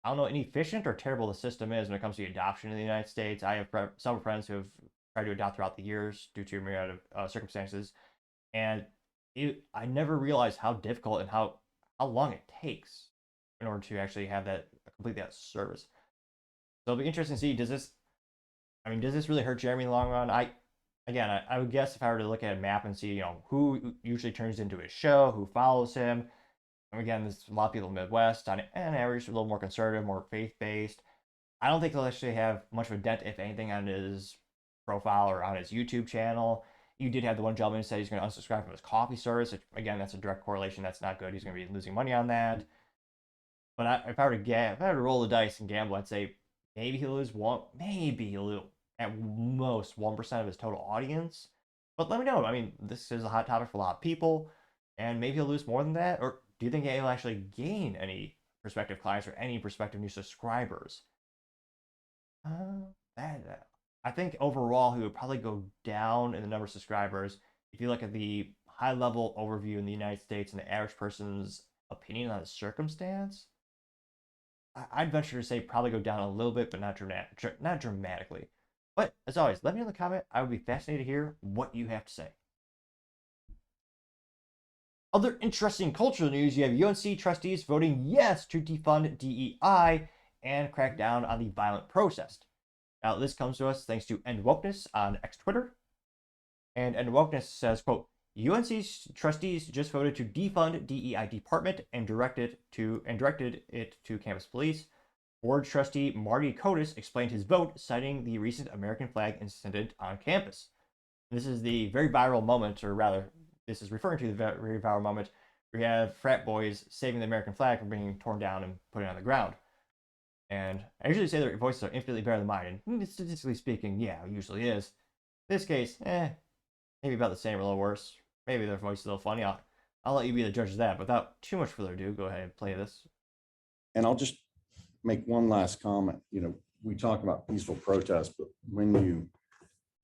I don't know, inefficient or terrible the system is when it comes to adoption in the United States. I have several friends who have tried to adopt throughout the years due to a myriad of circumstances. And I never realized how difficult and how long it takes in order to actually have that, complete that service. So it'll be interesting to see, does this really hurt Jeremy in the long run? I would guess if I were to look at a map and see, who usually turns into his show, who follows him. And again, there's a lot of people in the Midwest, on average, a little more conservative, more faith-based. I don't think they'll actually have much of a dent, if anything, on his profile or on his YouTube channel. You did have the one gentleman who said he's going to unsubscribe from his coffee service. Which, again, that's a direct correlation. That's not good. He's going to be losing money on that. But if I were to roll the dice and gamble, I'd say maybe he'll lose one, maybe he'll lose at most 1% of his total audience. But let me know. I mean, this is a hot topic for a lot of people, and maybe he'll lose more than that. Or do you think he'll actually gain any prospective clients or any prospective new subscribers? I think overall he would probably go down in the number of subscribers if you look at the high level overview in the United States and the average person's opinion on the circumstance. I'd venture to say probably go down a little bit, but not dramatically. But as always, let me know in the comment. I would be fascinated to hear what you have to say. Other interesting cultural news, you have UNC trustees voting yes to defund DEI and crack down on the violent protest. Now, this comes to us thanks to End Wokeness on X Twitter. And End Wokeness says, quote, UNC's trustees just voted to defund DEI department and directed it to campus police. Board trustee Marty Kotis explained his vote, citing the recent American flag incident on campus. This is the very viral moment, or rather, this is referring to the very viral moment where you have frat boys saving the American flag from being torn down and put on the ground. And I usually say their voices are infinitely better than mine, and statistically speaking, yeah, it usually is. In this case, maybe about the same or a little worse. Maybe their voice is a little funny. I'll let you be the judge of that. Without too much further ado, go ahead and play this. And I'll just make one last comment. We talk about peaceful protest, but when you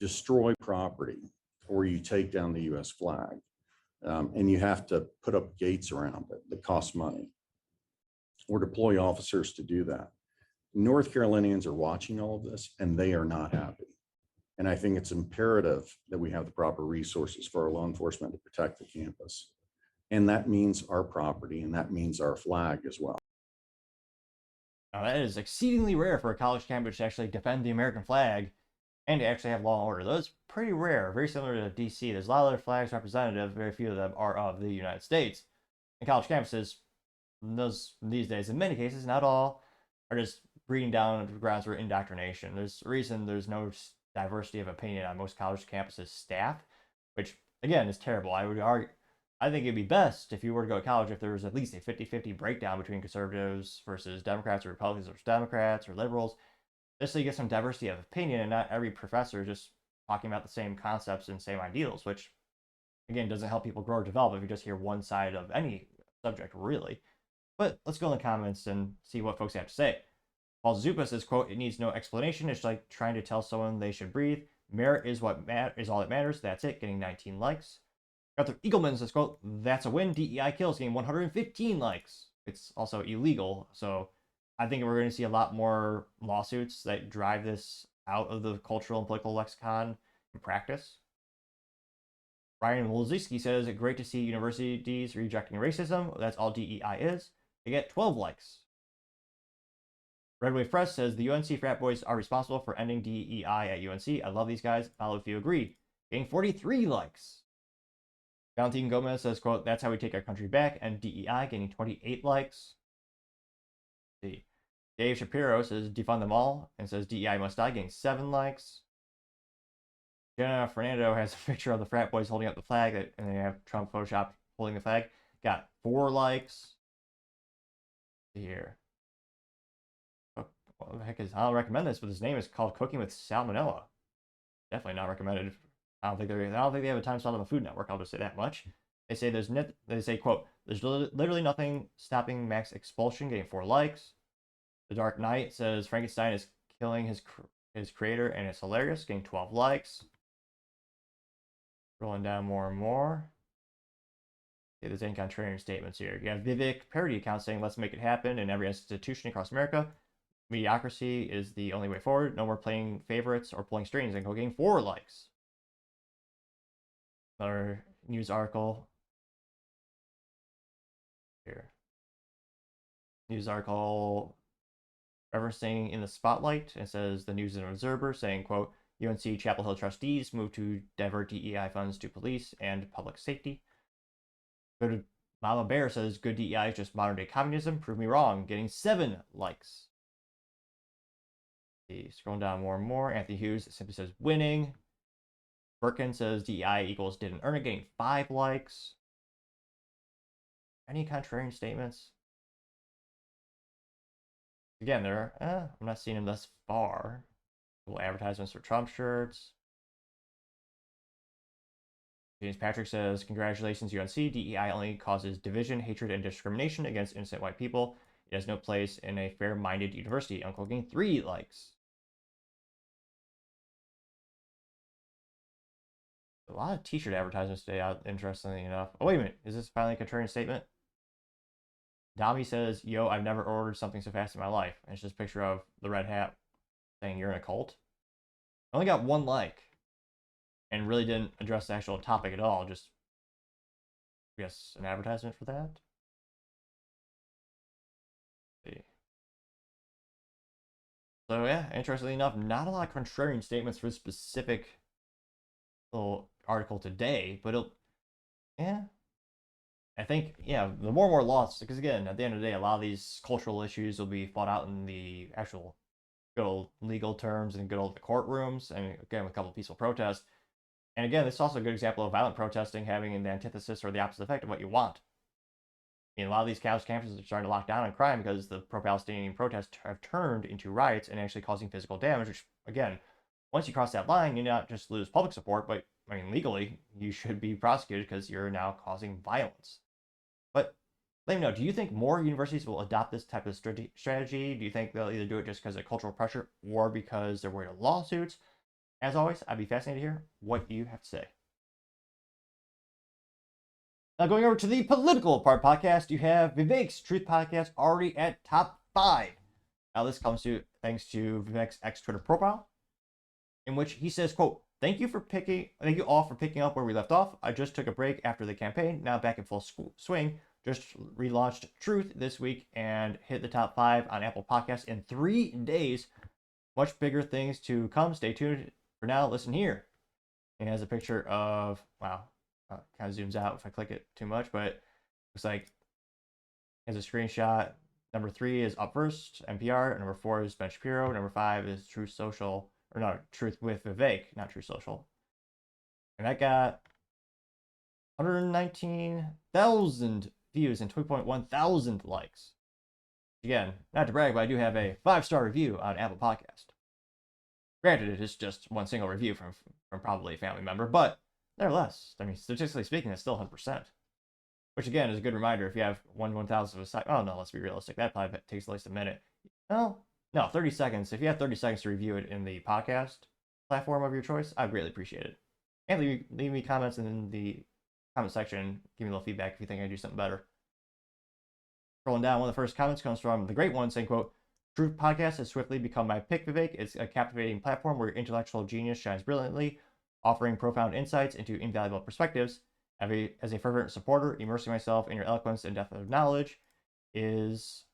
destroy property or you take down the U.S. flag, and you have to put up gates around it that cost money, or deploy officers to do that, North Carolinians are watching all of this and they are not happy. And I think it's imperative that we have the proper resources for our law enforcement to protect the campus. And that means our property, and that means our flag as well. Now, that is exceedingly rare for a college campus to actually defend the American flag and to actually have law and order. That's pretty rare, very similar to DC. There's a lot of other flags representative, very few of them are of the United States. And college campuses, these days, in many cases, not all, are just breeding down grounds for indoctrination. There's a reason there's no diversity of opinion on most college campuses' staff, which, again, is terrible. I think it'd be best if you were to go to college if there was at least a 50-50 breakdown between conservatives versus Democrats, or Republicans versus Democrats, or liberals, just so you get some diversity of opinion and not every professor just talking about the same concepts and same ideals, which, again, doesn't help people grow or develop if you just hear one side of any subject, really. But let's go in the comments and see what folks have to say. Paul Zupa says, quote, it needs no explanation. It's like trying to tell someone they should breathe. Merit is all that matters. That's it. Getting 19 likes. Arthur Eagleman says, quote, that's a win. DEI kills, getting 115 likes. It's also illegal. So I think we're going to see a lot more lawsuits that drive this out of the cultural and political lexicon in practice. Ryan Wolzinski says, great to see universities rejecting racism. That's all DEI is. They get 12 likes. Redway Fresh says, the UNC frat boys are responsible for ending DEI at UNC. I love these guys. Follow if you agree. Getting 43 likes. Valentin Gomez says, quote, that's how we take our country back. And DEI getting 28 likes. Let's see. Dave Shapiro says, defund them all. And says, DEI must die. Getting 7 likes. Jenna Fernando has a picture of the frat boys holding up the flag, and they have Trump photoshopped holding the flag. Got 4 likes. Here. What the heck is? I don't recommend this, but his name is called Cooking with Salmonella. Definitely not recommended. I don't think they have a time slot on the Food Network. I'll just say that much. They say quote, there's literally nothing stopping Mac's expulsion, getting 4 likes. The Dark Knight says Frankenstein is killing his creator and it's hilarious, getting 12 likes. Rolling down more and more. Okay, there's any contrarian statements here. You have Vivek parody account saying let's make it happen in every institution across America. Mediocrity is the only way forward. No more playing favorites or pulling strings, and getting 4 likes. Another news article. Here. News article referencing In the Spotlight. It says the News and Observer saying, quote, UNC Chapel Hill trustees move to divert DEI funds to police and public safety. Good Mama Bear says good DEI is just modern day communism. Prove me wrong. Getting 7 likes. Scrolling down more and more. Anthony Hughes simply says winning. Birkin says DEI equals didn't earn it, getting 5 likes. Any contrarian statements? Again, I'm not seeing them thus far. Little advertisements for Trump shirts. James Patrick says, congratulations, UNC. DEI only causes division, hatred, and discrimination against innocent white people. It has no place in a fair-minded university. Uncle getting 3 likes. A lot of t-shirt advertisements today, interestingly enough. Oh, wait a minute. Is this finally a contrarian statement? Dami says, yo, I've never ordered something so fast in my life. And it's just a picture of the red hat saying you're in a cult. I only got 1 like. And really didn't address the actual topic at all. Just, I guess, an advertisement for that. Let's see. So yeah, interestingly enough, not a lot of contrarian statements for this specific little article today, but yeah. I think, yeah, the more and more laws, because again, at the end of the day, a lot of these cultural issues will be fought out in the actual good old legal terms and good old courtrooms, and again, with a couple of peaceful protests. And again, this is also a good example of violent protesting having the antithesis or the opposite effect of what you want. I mean, a lot of these campuses are starting to lock down on crime because the pro-Palestinian protests have turned into riots and actually causing physical damage, which, again, once you cross that line, you not just lose public support, but, I mean, legally, you should be prosecuted because you're now causing violence. But let me know, do you think more universities will adopt this type of strategy? Do you think they'll either do it just because of cultural pressure or because they're worried of lawsuits? As always, I'd be fascinated to hear what you have to say. Now, going over to the political part podcast, you have Vivek's Truth Podcast already at top 5. Now, this comes to thanks to Vivek's ex-Twitter profile, in which he says, quote, thank you all for picking up where we left off. I just took a break after the campaign, now back in full swing. Just relaunched Truth this week and hit the top 5 on Apple Podcasts in 3 days. Much bigger things to come. Stay tuned. For now, listen here. It has a picture of, wow, kind of zooms out if I click it too much, but it looks like it has a screenshot. Number 3 is Up First, NPR. Number 4 is Ben Shapiro. Number 5 is Truth Social, or no, Truth with Vivek, not Truth Social. And that got 119,000 views and 2.1 thousand likes. Again, not to brag, but I do have a 5-star review on Apple Podcast. Granted, it is just one single review from probably a family member, but nevertheless, I mean, statistically speaking, it's still 100%. Which, again, is a good reminder. If you have 1/1000th of a second, oh no, let's be realistic. That probably takes at least a minute. Well, no, 30 seconds. If you have 30 seconds to review it in the podcast platform of your choice, I'd greatly appreciate it. And leave me comments in the comment section. Give me a little feedback if you think I do something better. Scrolling down, one of the first comments comes from the great one saying, quote, Truth Podcast has swiftly become my pick, Vivek. It's a captivating platform where intellectual genius shines brilliantly, offering profound insights into invaluable perspectives. As a fervent supporter, immersing myself in your eloquence and depth of knowledge is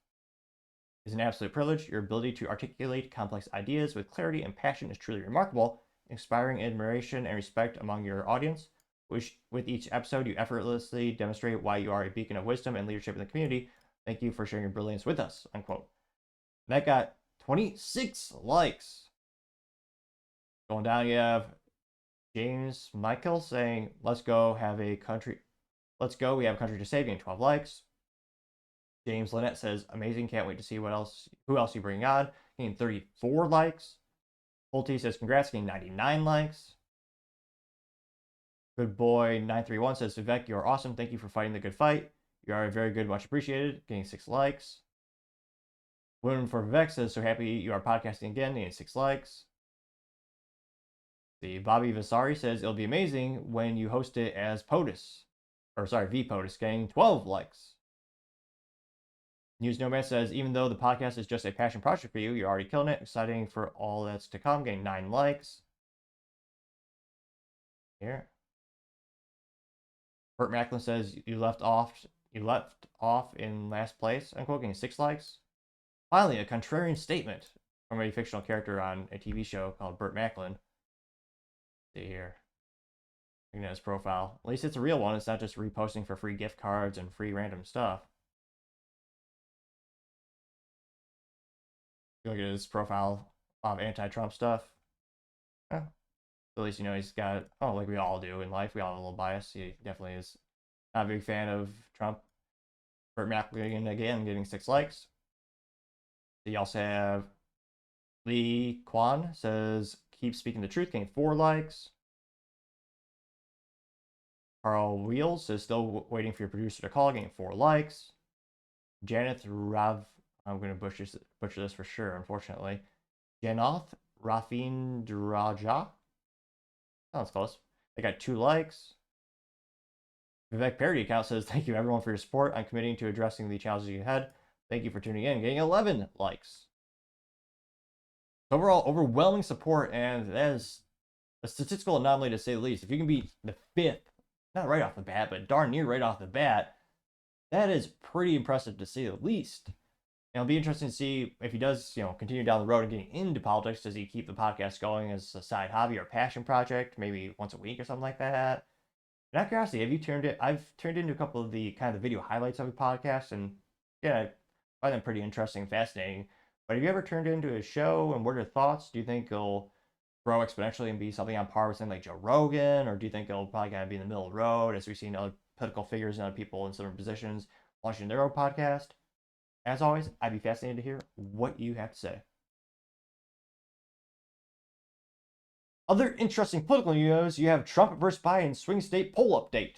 an absolute privilege. Your ability to articulate complex ideas with clarity and passion is truly remarkable, inspiring admiration and respect among your audience. Which, with each episode, you effortlessly demonstrate why you are a beacon of wisdom and leadership in the community. Thank you for sharing your brilliance with us, unquote. That got 26 likes. Going down, you have James Michael saying, let's go, we have a country to save, getting 12 likes. James Lynette says, amazing, can't wait to see who else you bring on, getting 34 likes. Pulte says, congrats, getting 99 likes. Good boy 931 says, Vivek, you're awesome, thank you for fighting the good fight. You are very good, much appreciated, getting 6 likes. Women for Vivek says, so happy you are podcasting again, getting 6 likes. The Bobby Vasari says, it'll be amazing when you host it as POTUS. VPOTUS, getting 12 likes. News Nomad says, even though the podcast is just a passion project for you, you're already killing it. Exciting for all that's to come, getting 9 likes. Here. Burt Macklin says, you left off in last place, unquote, getting 6 likes. Finally, a contrarian statement from a fictional character on a TV show called Burt Macklin. See here. Looking at his profile. At least it's a real one. It's not just reposting for free gift cards and free random stuff. Look at his profile of anti-Trump stuff. At least, he's got, like we all do in life, we all have a little bias. He definitely is not a big fan of Trump. Burt Macklin again getting 6 likes. You also have Lee Kwan says, keep speaking the truth, getting 4 likes. Carl Wheels says, still waiting for your producer to call, getting 4 likes. Janeth Rav, I'm going to butcher this for sure, unfortunately. Janoth Rafindraja. Sounds close. They got 2 likes. Vivek Parody account says, thank you everyone for your support. I'm committing to addressing the challenges ahead. Thank you for tuning in, getting 11 likes. Overall, overwhelming support, and that is a statistical anomaly to say the least. If you can be the 5th, not right off the bat, but darn near right off the bat, that is pretty impressive to say the least. And it'll be interesting to see if he does, continue down the road and getting into politics. Does he keep the podcast going as a side hobby or passion project, maybe once a week or something like that? And out of curiosity, I've turned into a couple of the kind of video highlights of the podcast, and yeah, I find them pretty interesting and fascinating. But have you ever turned into a show, and what are your thoughts? Do you think it'll grow exponentially and be something on par with something like Joe Rogan, or do you think it'll probably kind of be in the middle of the road as we've seen other political figures and other people in similar positions launching their own podcast? As always, I'd be fascinated to hear what you have to say. Other interesting political news, you have Trump versus Biden swing state poll update.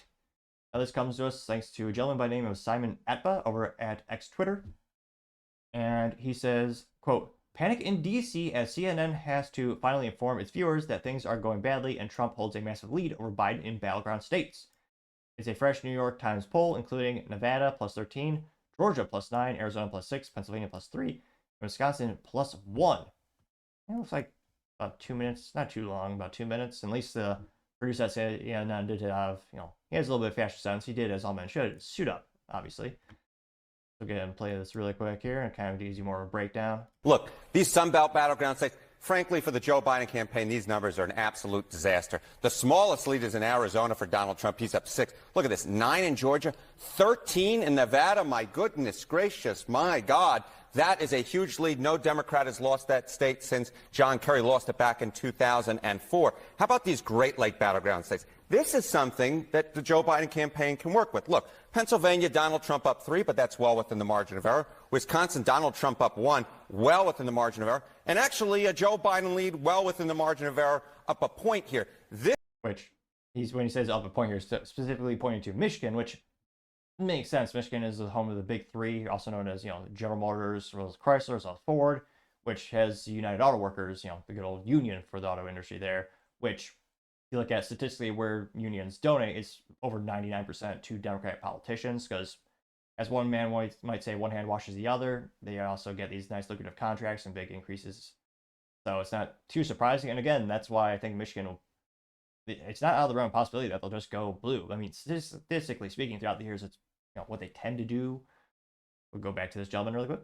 Now this comes to us thanks to a gentleman by the name of Simon Atba over at X Twitter. And he says, quote, panic in DC as CNN has to finally inform its viewers that things are going badly and Trump holds a massive lead over Biden in battleground states. It's a fresh New York Times poll including Nevada plus 13, Georgia plus 9, Arizona plus 6, Pennsylvania plus 3, and Wisconsin plus 1. It looks like about 2 minutes, not too long, about 2 minutes. At least the producer said, none did have, he has a little bit of fashion sense. He did, as all men should, suit up, obviously. So go ahead and play this really quick here and kind of gives you more of a breakdown. Look, these Sunbelt battleground states, frankly, for the Joe Biden campaign, these numbers are an absolute disaster. The smallest lead is in Arizona for Donald Trump. He's up 6. Look at this, 9 in Georgia, 13 in Nevada. My goodness gracious, my God. That is a huge lead. No Democrat has lost that state since John Kerry lost it back in 2004. How about these Great Lake battleground states? This is something that the Joe Biden campaign can work with. Look, Pennsylvania, Donald Trump up 3, but that's well within the margin of error. Wisconsin, Donald Trump up 1, well within the margin of error. And actually, a Joe Biden lead well within the margin of error, up a point here. Which, when he says up a point here, specifically pointing to Michigan, which makes sense. Michigan is the home of the big 3, also known as, General Motors, as well as Chrysler, as well as Ford, which has United Auto Workers, the good old union for the auto industry there, which, if you look at statistically where unions donate, it's over 99% to Democratic politicians, because as one man might say, one hand washes the other. They also get these nice lucrative contracts and big increases. So it's not too surprising. And again, that's why I think Michigan it's not out of the realm of possibility that they'll just go blue. I mean, statistically speaking, throughout the years, it's what they tend to do. We'll go back to this gentleman really quick.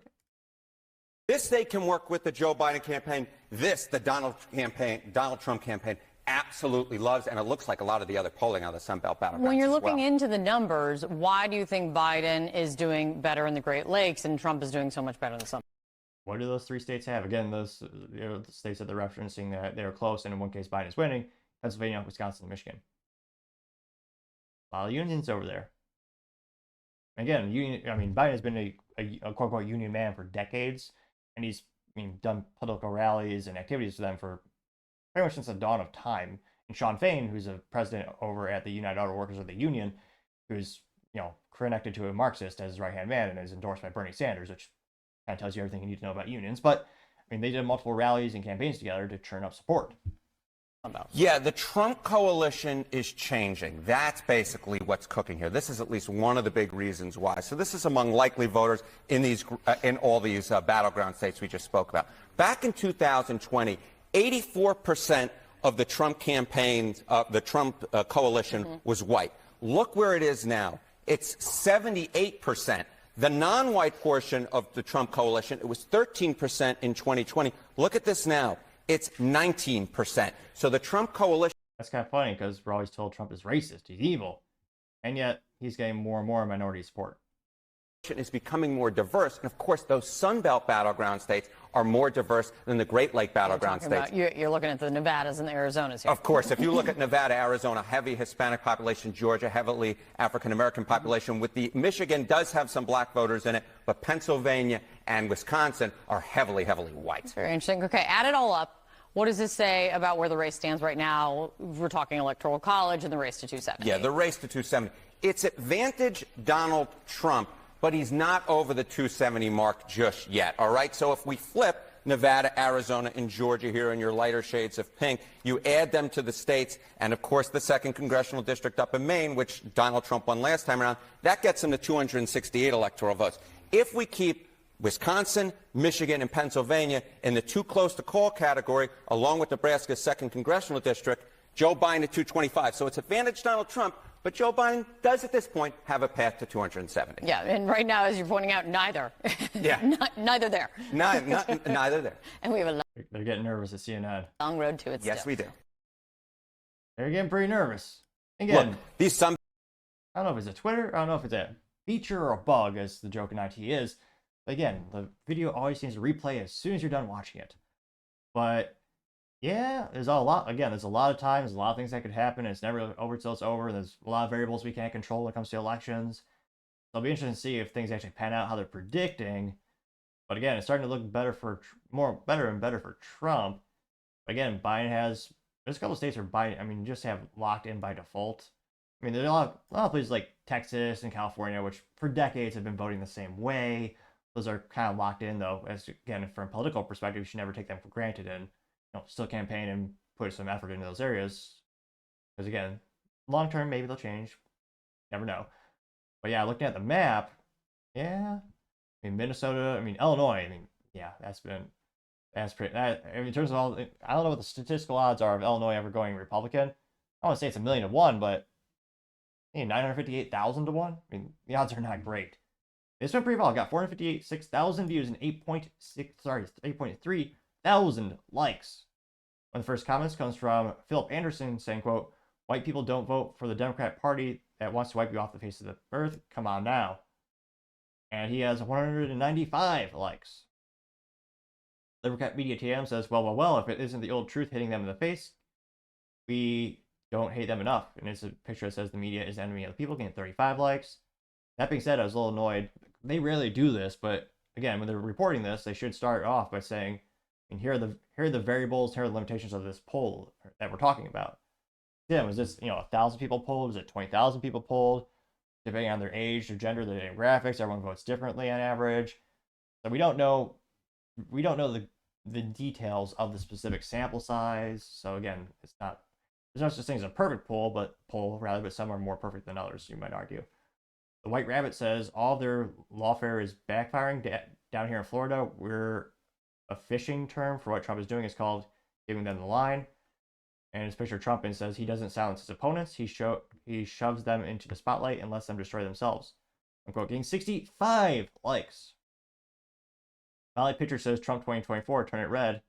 This state can work with the Joe Biden campaign. The Donald Trump campaign absolutely loves, and it looks like a lot of the other polling on the Sunbelt battlegrounds. When you're looking into the numbers, why do you think Biden is doing better in the Great Lakes and Trump is doing so much better in the Sunbelt? What do those 3 states have? Again, those the states that they're referencing that they're close, and in one case Biden is winning. Pennsylvania, Wisconsin, and Michigan. A lot of unions over there. Again, Biden has been a quote unquote union man for decades, and he's done political rallies and activities for them for pretty much since the dawn of time. And Sean Fain, who's a president over at the United Auto Workers of the Union, who's connected to a Marxist as his right hand man and is endorsed by Bernie Sanders, which kind of tells you everything you need to know about unions. But they did multiple rallies and campaigns together to churn up support. Yeah, the Trump coalition is changing. That's basically what's cooking here. This is at least one of the big reasons why. So this is among likely voters in all these battleground states we just spoke about. Back in 2020, 84% of the Trump campaigns, the Trump coalition was white. Look where it is now. It's 78%. The non-white portion of the Trump coalition, it was 13% in 2020. Look at this now. It's 19%. So the Trump coalition... That's kind of funny because we're always told Trump is racist, he's evil. And yet he's getting more and more minority support. ...is becoming more diverse. And of course, those Sun Belt battleground states are more diverse than the Great Lake battleground states. You're looking at the Nevadas and the Arizonas here. Of course, if you look at Nevada, Arizona, heavy Hispanic population, Georgia, heavily African-American population, with the Michigan does have some black voters in it, but Pennsylvania and Wisconsin are heavily, heavily white. That's very interesting. Okay, add it all up. What does this say about where the race stands right now? We're talking Electoral College and the race to 270. Yeah, the race to 270. It's advantage Donald Trump, but he's not over the 270 mark just yet, all right? So if we flip Nevada, Arizona, and Georgia here in your lighter shades of pink, you add them to the states, and of course the 2nd Congressional District up in Maine, which Donald Trump won last time around, that gets him to 268 electoral votes. If we keep Wisconsin, Michigan, and Pennsylvania in the too close to call category, along with Nebraska's 2nd Congressional District, Joe Biden at 225. So it's advantage Donald Trump, but Joe Biden does at this point have a path to 270. Yeah, and right now, as you're pointing out, neither. Yeah. Neither there. Neither there. And we have a They're getting nervous at CNN. long road to it Yes, still. we do. They're getting pretty nervous. Again, Look, these some... I don't know if it's a Twitter, I don't know if it's a feature or a bug, as the joke in IT is. But again, the video always seems to replay as soon as you're done watching it. But yeah, there's a lot of times, a lot of things that could happen, and it's never over till it's over. There's a lot of variables we can't control when it comes to elections. So it'll be interesting to see if things actually pan out how they're predicting. But again, it's starting to look better and better for Trump. But again, Biden there's a couple of states where Biden, just have locked in by default. There's a lot of places like Texas and California, which for decades have been voting the same way. Those are kind of locked in, though. As again, from a political perspective, you should never take them for granted and still campaign and put some effort into those areas. Because again, long term, maybe they'll change. Never know. But yeah, looking at the map, yeah, Minnesota, Illinois, that's pretty. In terms of all, I don't know what the statistical odds are of Illinois ever going Republican. I want to say it's 1,000,000 to 1, but 958,000 to 1. The odds are not great. This went pretty well. Got 456,000 views and 8.3 thousand likes. One of the first comments comes from Philip Anderson saying, quote, "White people don't vote for the Democrat Party that wants to wipe you off the face of the earth. Come on now." And he has 195 likes. Libercat Media TM says, well, if it isn't the old truth hitting them in the face, we don't hate them enough. And it's a picture that says the media is the enemy of the people, getting 35 likes. That being said, I was a little annoyed. They rarely do this, but again, when they're reporting this, they should start off by saying, here are the variables, here are the limitations of this poll that we're talking about. Yeah, was this 1,000 people polled? Was it 20,000 people polled? Depending on their age, their gender, their demographics, everyone votes differently on average. So we don't know the details of the specific sample size. So again, there's no such thing as a perfect poll, but some are more perfect than others, you might argue. The White Rabbit says all their lawfare is backfiring down here in Florida. A fishing term for what Trump is doing is called giving them the line. And his picture of Trump and says he doesn't silence his opponents. He shoves them into the spotlight and lets them destroy themselves. Unquote, getting 65 likes. Valley Picture says Trump 2024, turn it red.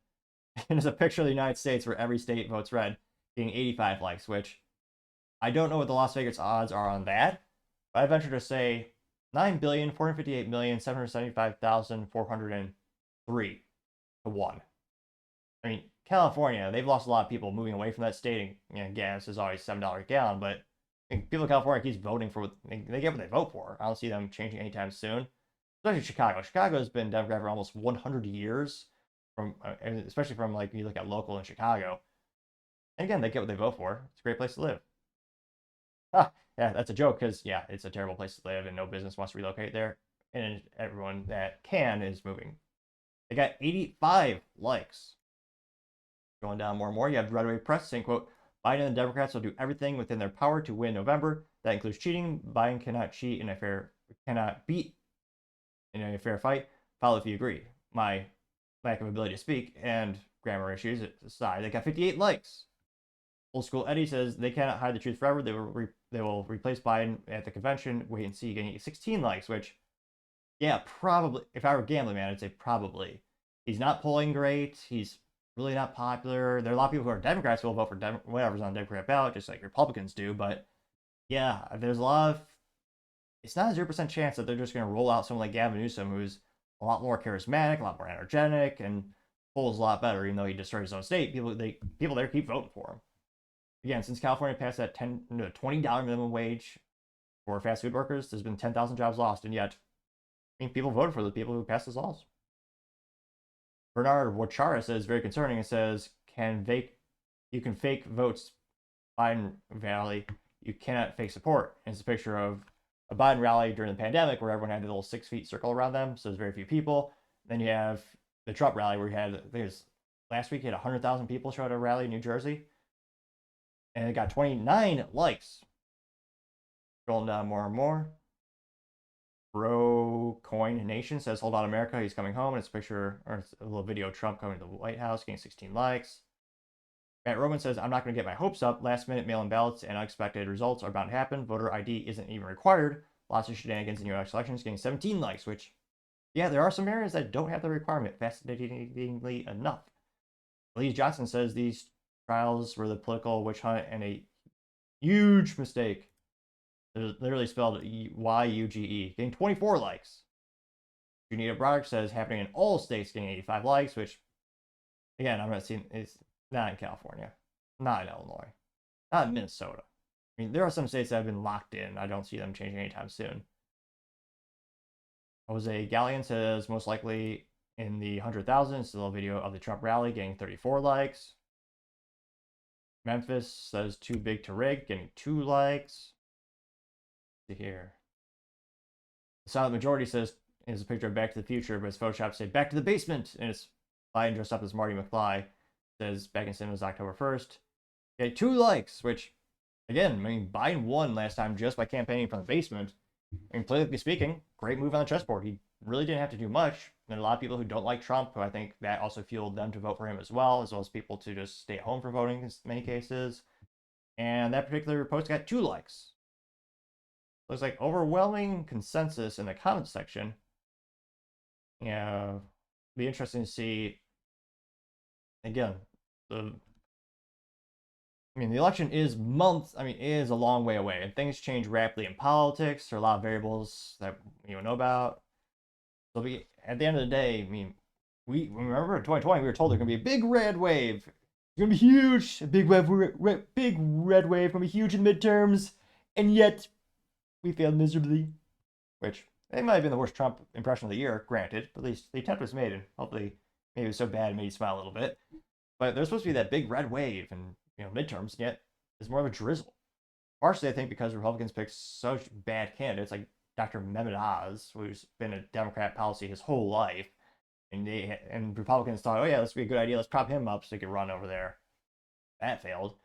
And it's a picture of the United States where every state votes red, getting 85 likes, which I don't know what the Las Vegas odds are on that. But I venture to say 9,458,775,403 to 1. California, they've lost a lot of people moving away from that state. And gas is always $7 a gallon, but people in California keep voting for they get what they vote for. I don't see them changing anytime soon. Especially Chicago. Chicago has been Democrat for almost 100 years, especially from like you look at local in Chicago. And again, they get what they vote for. It's a great place to live. Ah, yeah, that's a joke because yeah, it's a terrible place to live, and no business wants to relocate there. And everyone that can is moving. They got 85 likes. Going down more and more, you have Red Wave Press saying, quote, Biden and the Democrats will do everything within their power to win November. That includes cheating. Biden cannot beat in a fair fight. Follow if you agree. My lack of ability to speak and grammar issues aside, they got 58 likes. Old School Eddie says they cannot hide the truth forever. They will replace Biden at the convention. Wait and see, getting 16 likes, which, yeah, probably. If I were a gambling man, I'd say probably. He's not polling great. He's really not popular. There are a lot of people who are Democrats who will vote for whatever's on the Democrat ballot, just like Republicans do. But yeah, there's a lot of. It's not a 0% chance that they're just going to roll out someone like Gavin Newsom, who's a lot more charismatic, a lot more energetic, and polls a lot better. Even though he destroyed his own state, people there keep voting for him. Again, since California passed that $20 minimum wage for fast food workers, there's been 10,000 jobs lost, and yet, I mean, people voted for the people who passed those laws. Bernard Wachara says very concerning. It says you can fake votes Biden rally, you cannot fake support. And it's a picture of a Biden rally during the pandemic where everyone had a little 6 feet circle around them, so there's very few people. Then you have the Trump rally where you had, I think it was last week, you had 100,000 people show at a rally in New Jersey, and it got 29 likes. Scrolling down more and more. Bro Coin Nation says, hold on America, he's coming home. And it's a picture, or it's a little video of Trump coming to the White House, getting 16 likes. Matt Roman says, I'm not going to get my hopes up. Last minute mail-in ballots and unexpected results are bound to happen. Voter ID isn't even required. Lots of shenanigans in U.S. elections, getting 17 likes, which, yeah, there are some areas that don't have the requirement, fascinatingly enough. Lee Johnson says these trials were the political witch hunt and a huge mistake. It's literally spelled Y-U-G-E, getting 24 likes. Junita Broderick says happening in all states, getting 85 likes, which, again, I'm not seeing, it's not in California, not in Illinois, not in Minnesota. I mean, there are some states that have been locked in. I don't see them changing anytime soon. Jose Gallion says most likely in the 100,000s, still a video of the Trump rally, getting 34 likes. Memphis says too big to rig, getting 2 likes. Here. The silent majority says is a picture of Back to the Future, but it's Photoshop say Back to the Basement, and it's Biden dressed up as Marty McFly. Says back in cinemas October 1st. Okay, 2 likes, which again, I mean, Biden won last time just by campaigning from the basement. I mean, politically speaking, great move on the chessboard. He really didn't have to do much. There are a lot of people who don't like Trump, who I think that also fueled them to vote for him as well as people to just stay at home for voting in many cases. And that particular post got 2 likes. Looks like overwhelming consensus in the comments section. Yeah, be interesting to see. Again, the election is is a long way away, and things change rapidly in politics. There are a lot of variables that you don't know about. So at the end of the day, I mean, we remember in 2020 we were told there's gonna be a big red wave. It's gonna be huge, a big red wave, gonna be huge in the midterms, and yet we failed miserably, which it might have been the worst Trump impression of the year, granted, but at least the attempt was made, and hopefully maybe it was so bad it made you smile a little bit. But there's supposed to be that big red wave and midterms, and yet it's more of a drizzle. Partially, I think, because Republicans picked such bad candidates like Dr. Mehmet Oz, who's been a Democrat policy his whole life, and Republicans thought, oh yeah, this would be a good idea, let's prop him up so he can run over there. That failed.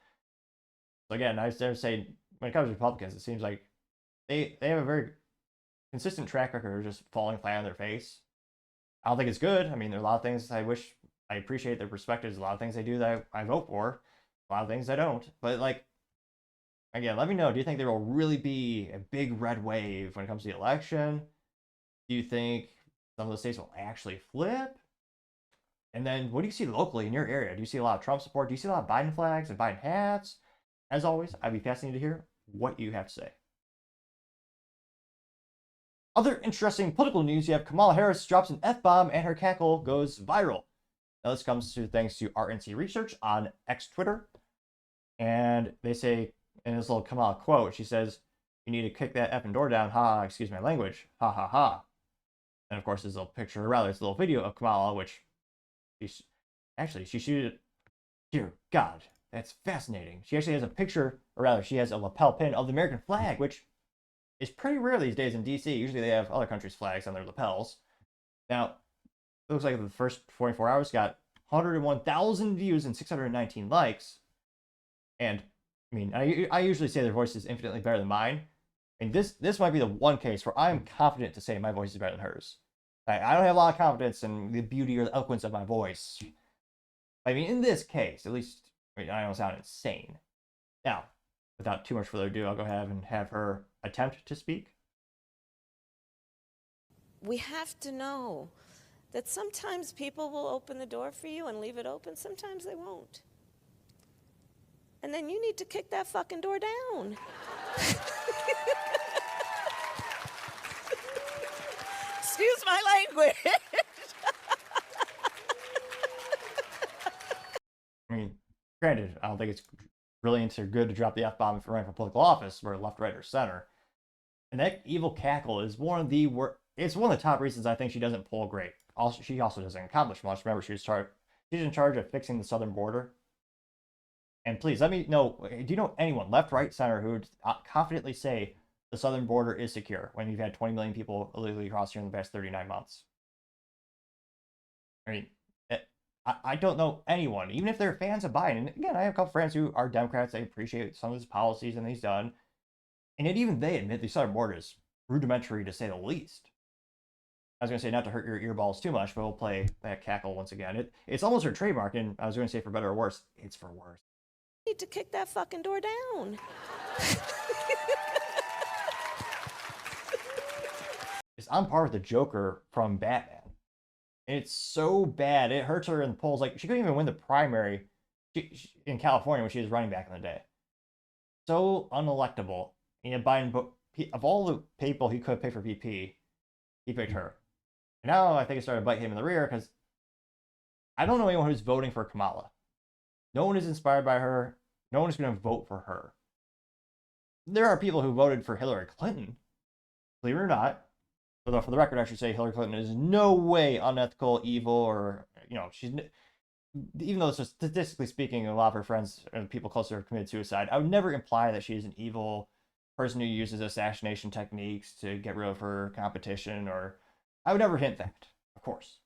So again, I was there to say, when it comes to Republicans, it seems like they have a very consistent track record of just falling flat on their face. I don't think it's good. I mean, there are a lot of things I appreciate their perspectives, a lot of things they do that I vote for, a lot of things I don't. But like, again, let me know, do you think there will really be a big red wave when it comes to the election? Do you think some of the states will actually flip? And then what do you see locally in your area? Do you see a lot of Trump support? Do you see a lot of Biden flags and Biden hats? As always, I'd be fascinated to hear what you have to say. Other interesting political news, you have Kamala Harris drops an F-bomb and her cackle goes viral. Now, this comes to thanks to RNC Research on X Twitter. And they say, in this little Kamala quote, she says, "You need to kick that effing door down, ha, excuse my language, ha ha ha." And of course, there's a little picture, or rather, it's a little video of Kamala, which she shooted. Dear God, that's fascinating. She actually has a picture, or rather, she has a lapel pin of the American flag, which is pretty rare these days in DC. Usually they have other countries' flags on their lapels. Now, it looks like the first 24 hours got 101,000 views and 619 likes. And I mean, I usually say their voice is infinitely better than mine. And this might be the one case where I'm confident to say my voice is better than hers. I don't have a lot of confidence in the beauty or the eloquence of my voice. I mean, in this case, at least, I don't sound insane. Now, without too much further ado, I'll go ahead and have her attempt to speak. We have to know that sometimes people will open the door for you and leave it open. Sometimes they won't. And then you need to kick that fucking door down. Excuse my language. I mean, granted, I don't think it's brilliant or good to drop the F-bomb if you're running for political office, or left, right, or center. And that evil cackle is one of the it's one of the top reasons I think she doesn't poll great. Also, she also doesn't accomplish much. Remember, she's in charge of fixing the southern border. And please let me know, do you know anyone, left, right, center, who would confidently say the southern border is secure when you've had 20 million people illegally cross here in the past 39 months? I mean, I don't know anyone, even if they're fans of Biden. And again, I have a couple friends who are Democrats. They appreciate some of his policies and he's done. And yet even they admit the southern border is rudimentary, to say the least. I was going to say not to hurt your earballs too much, but we'll play that cackle once again. It's almost her trademark, and I was going to say for better or worse, it's for worse. You need to kick that fucking door down. It's on par with the Joker from Batman. And it's so bad, it hurts her in the polls. Like, she couldn't even win the primary in California when she was running back in the day. So unelectable. And Biden, of all the people he could pick for VP, he picked her. And now I think it started to bite him in the rear, because I don't know anyone who's voting for Kamala. No one is inspired by her. No one is going to vote for her. There are people who voted for Hillary Clinton, believe it or not. Although, for the record, I should say Hillary Clinton is no way unethical, evil, or, she's, even though statistically speaking, a lot of her friends and people close to her committed suicide, I would never imply that she is an evil person who uses assassination techniques to get rid of her competition, or I would never hint that, of course.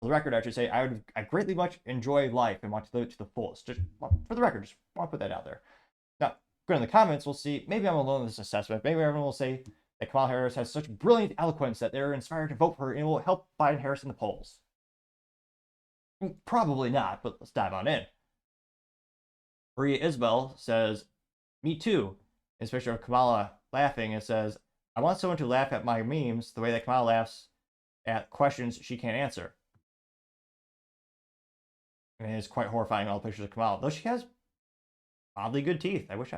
For the record, I should say I greatly much enjoy life and want to live it to the fullest. Just for the record, just want to put that out there. Now, go in the comments, we'll see. Maybe I'm alone in this assessment. Maybe everyone will say that Kamala Harris has such brilliant eloquence that they're inspired to vote for her and it will help Biden Harris in the polls. Probably not, but let's dive on in. Maria Isabel says, "Me too." It's a picture of Kamala laughing. It says, "I want someone to laugh at my memes the way that Kamala laughs at questions she can't answer." And it's quite horrifying, all the pictures of Kamala. Though she has oddly good teeth. I don't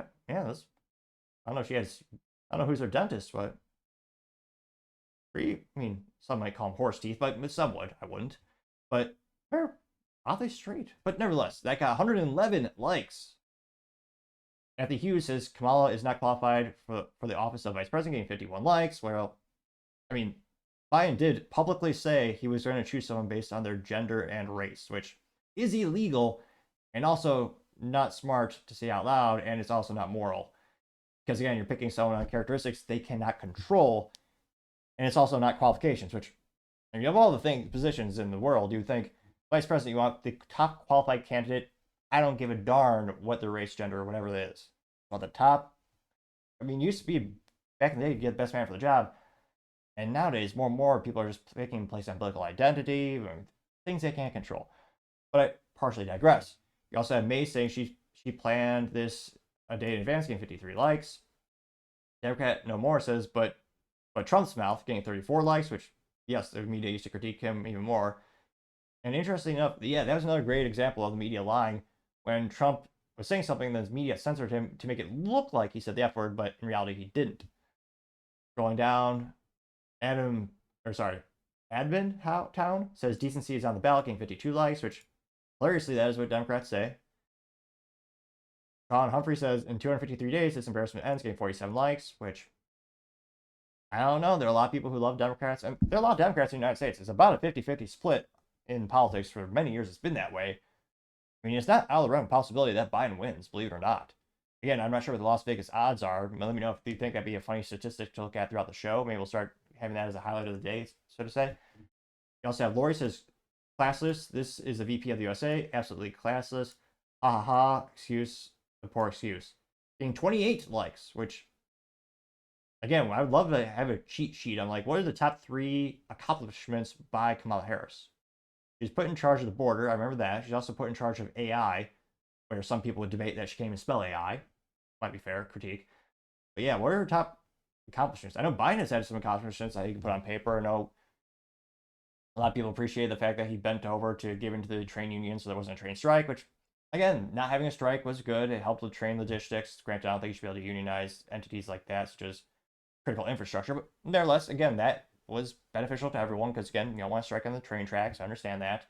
know if she has, I don't know who's her dentist, but some might call them horse teeth, but some would. I wouldn't. But they're oddly straight. But nevertheless, that got 111 likes. Anthony Hughes says Kamala is not qualified for the office of vice president, getting 51 likes. Well, Biden did publicly say he was going to choose someone based on their gender and race, which is illegal and also not smart to say out loud, and it's also not moral. Because again, you're picking someone on characteristics they cannot control, and it's also not qualifications, which, if you have all the positions in the world, you think vice president, you want the top qualified candidate. I don't give a darn what their race, gender, or whatever it is. Well, the top, used to be back in the day, you get the best man for the job. And nowadays, more and more people are just picking place on political identity, things they can't control. But I partially digress. You also have May saying she planned this a day in advance, getting 53 likes. Democrat No More says, but Trump's mouth, getting 34 likes, which, yes, the media used to critique him even more. And interestingly enough, yeah, that was another great example of the media lying. When Trump was saying something, the media censored him to make it look like he said the F word, but in reality he didn't. Scrolling down, Town says decency is on the ballot, getting 52 likes, which hilariously that is what Democrats say. Sean Humphrey says in 253 days this embarrassment ends, getting 47 likes, which I don't know. There are a lot of people who love Democrats, and there are a lot of Democrats in the United States. It's about a 50-50 split in politics for many years. It's been that way. I mean, it's not out of the realm of possibility that Biden wins, believe it or not. Again, I'm not sure what the Las Vegas odds are. Let me know if you think that'd be a funny statistic to look at throughout the show. Maybe we'll start having that as a highlight of the day, so to say. You also have Lori says, classless. This is the VP of the USA. Absolutely classless. Ha ha ha. Excuse. The poor excuse. Getting 28 likes, which, again, I would love to have a cheat sheet on, like, what are the top 3 accomplishments by Kamala Harris? She's put in charge of the border. I remember that. She's also put in charge of AI, where some people would debate that she can't even spell AI. Might be fair critique. But yeah, what are her top accomplishments? I know Biden has had some accomplishments that he can put on paper. I know a lot of people appreciate the fact that he bent over to give into the train union so there wasn't a train strike, which, again, not having a strike was good. It helped with train logistics. Granted, I don't think you should be able to unionize entities like that, such as critical infrastructure. But nevertheless, again, that was beneficial to everyone because, again, you don't want to strike on the train tracks. I understand that.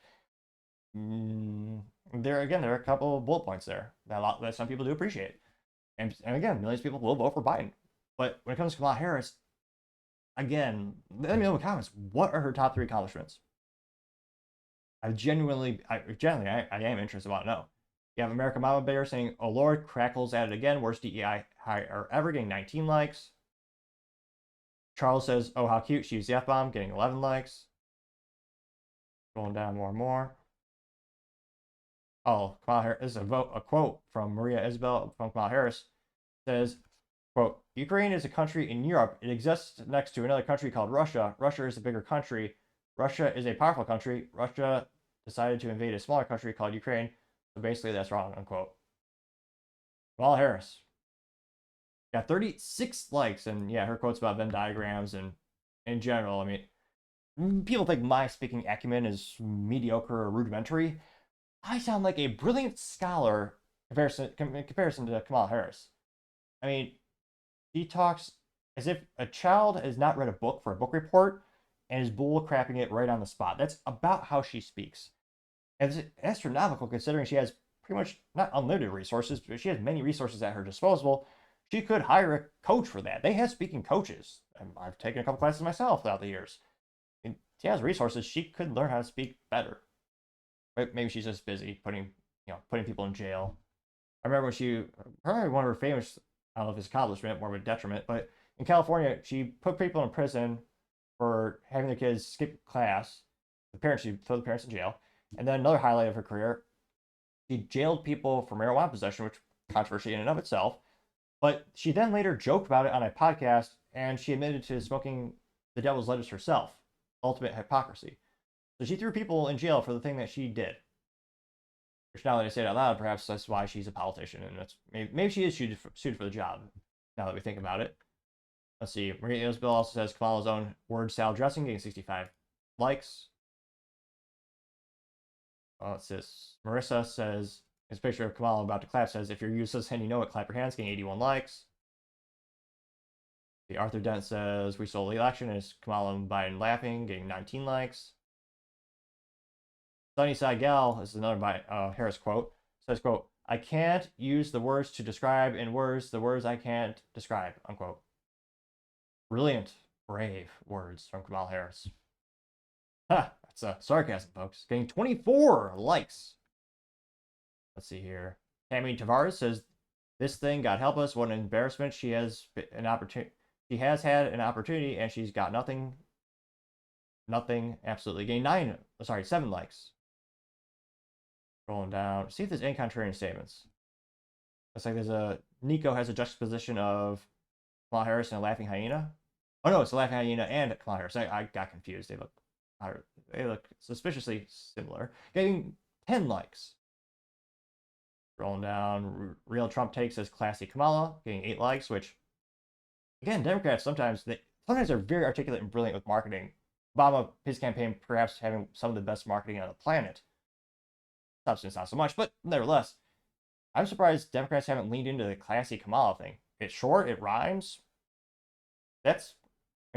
There are a couple of bullet points there that some people do appreciate. And again, millions of people will vote for Biden. But when it comes to Kamala Harris, again, let me know in the comments, what are her top 3 accomplishments? I am interested about to know. You have American Mama Bear saying, oh Lord, crackles at it again, worst DEI hire ever, getting 19 likes. Charles says, oh how cute, she used the F-bomb, getting 11 likes. Going down more and more. Oh, Kamala Harris, this is a quote from Maria Isabel from Kamala Harris. Says, quote, Ukraine is a country in Europe. It exists next to another country called Russia. Russia is a bigger country. Russia is a powerful country. Russia decided to invade a smaller country called Ukraine. So basically that's wrong, unquote. Kamala Harris got 36 likes. And yeah, her quotes about Venn diagrams and in general, I mean, people think my speaking acumen is mediocre or rudimentary. I sound like a brilliant scholar in comparison to Kamala Harris. I mean, she talks as if a child has not read a book for a book report and is bull-crapping it right on the spot. That's about how she speaks. And it's astronomical considering she has pretty much not unlimited resources, but she has many resources at her disposal. She could hire a coach for that. They have speaking coaches. I've taken a couple classes myself throughout the years. And she has resources. She could learn how to speak better. Maybe she's just busy putting people in jail. I remember when probably one of her famous, I don't know if it's accomplishment, more of a detriment, but in California, she put people in prison for having their kids skip class. She threw the parents in jail. And then another highlight of her career, she jailed people for marijuana possession, which controversy in and of itself. But she then later joked about it on a podcast, and she admitted to smoking the devil's lettuce herself. Ultimate hypocrisy. So she threw people in jail for the thing that she did. Which, now that I say it out loud, perhaps that's why she's a politician, and that's maybe she is suited for the job. Now that we think about it, let's see. Maria Isabel also says Kamala's own word salad dressing, getting 65 likes. It's this. Marissa says, this picture of Kamala about to clap says, if you're useless and you know it, clap your hands, getting 81 likes. The Arthur Dent says, we stole the election, is Kamala and Biden laughing, getting 19 likes. Sunnyside Gal is another Harris quote. Says, quote, I can't use the words to describe in words the words I can't describe, unquote. Brilliant, brave words from Kamala Harris. Ha, that's sarcasm, folks. Getting 24 likes. Let's see here. Tammy Tavares says, this thing, God help us, what an embarrassment. She has had an opportunity and she's got nothing, absolutely. Getting 7 likes. Rolling down. See if there's any contrarian statements. Looks like Nico has a juxtaposition of Kamala Harris and a laughing hyena. Oh no, it's a laughing hyena and Kamala Harris. I got confused. They look suspiciously similar. Getting 10 likes. Rolling down. Real Trump takes says classy Kamala, getting 8 likes, which, again, Democrats sometimes are very articulate and brilliant with marketing. Obama, his campaign, perhaps having some of the best marketing on the planet. Substance, not so much, but nevertheless, I'm surprised Democrats haven't leaned into the classy Kamala thing. It's short, it rhymes.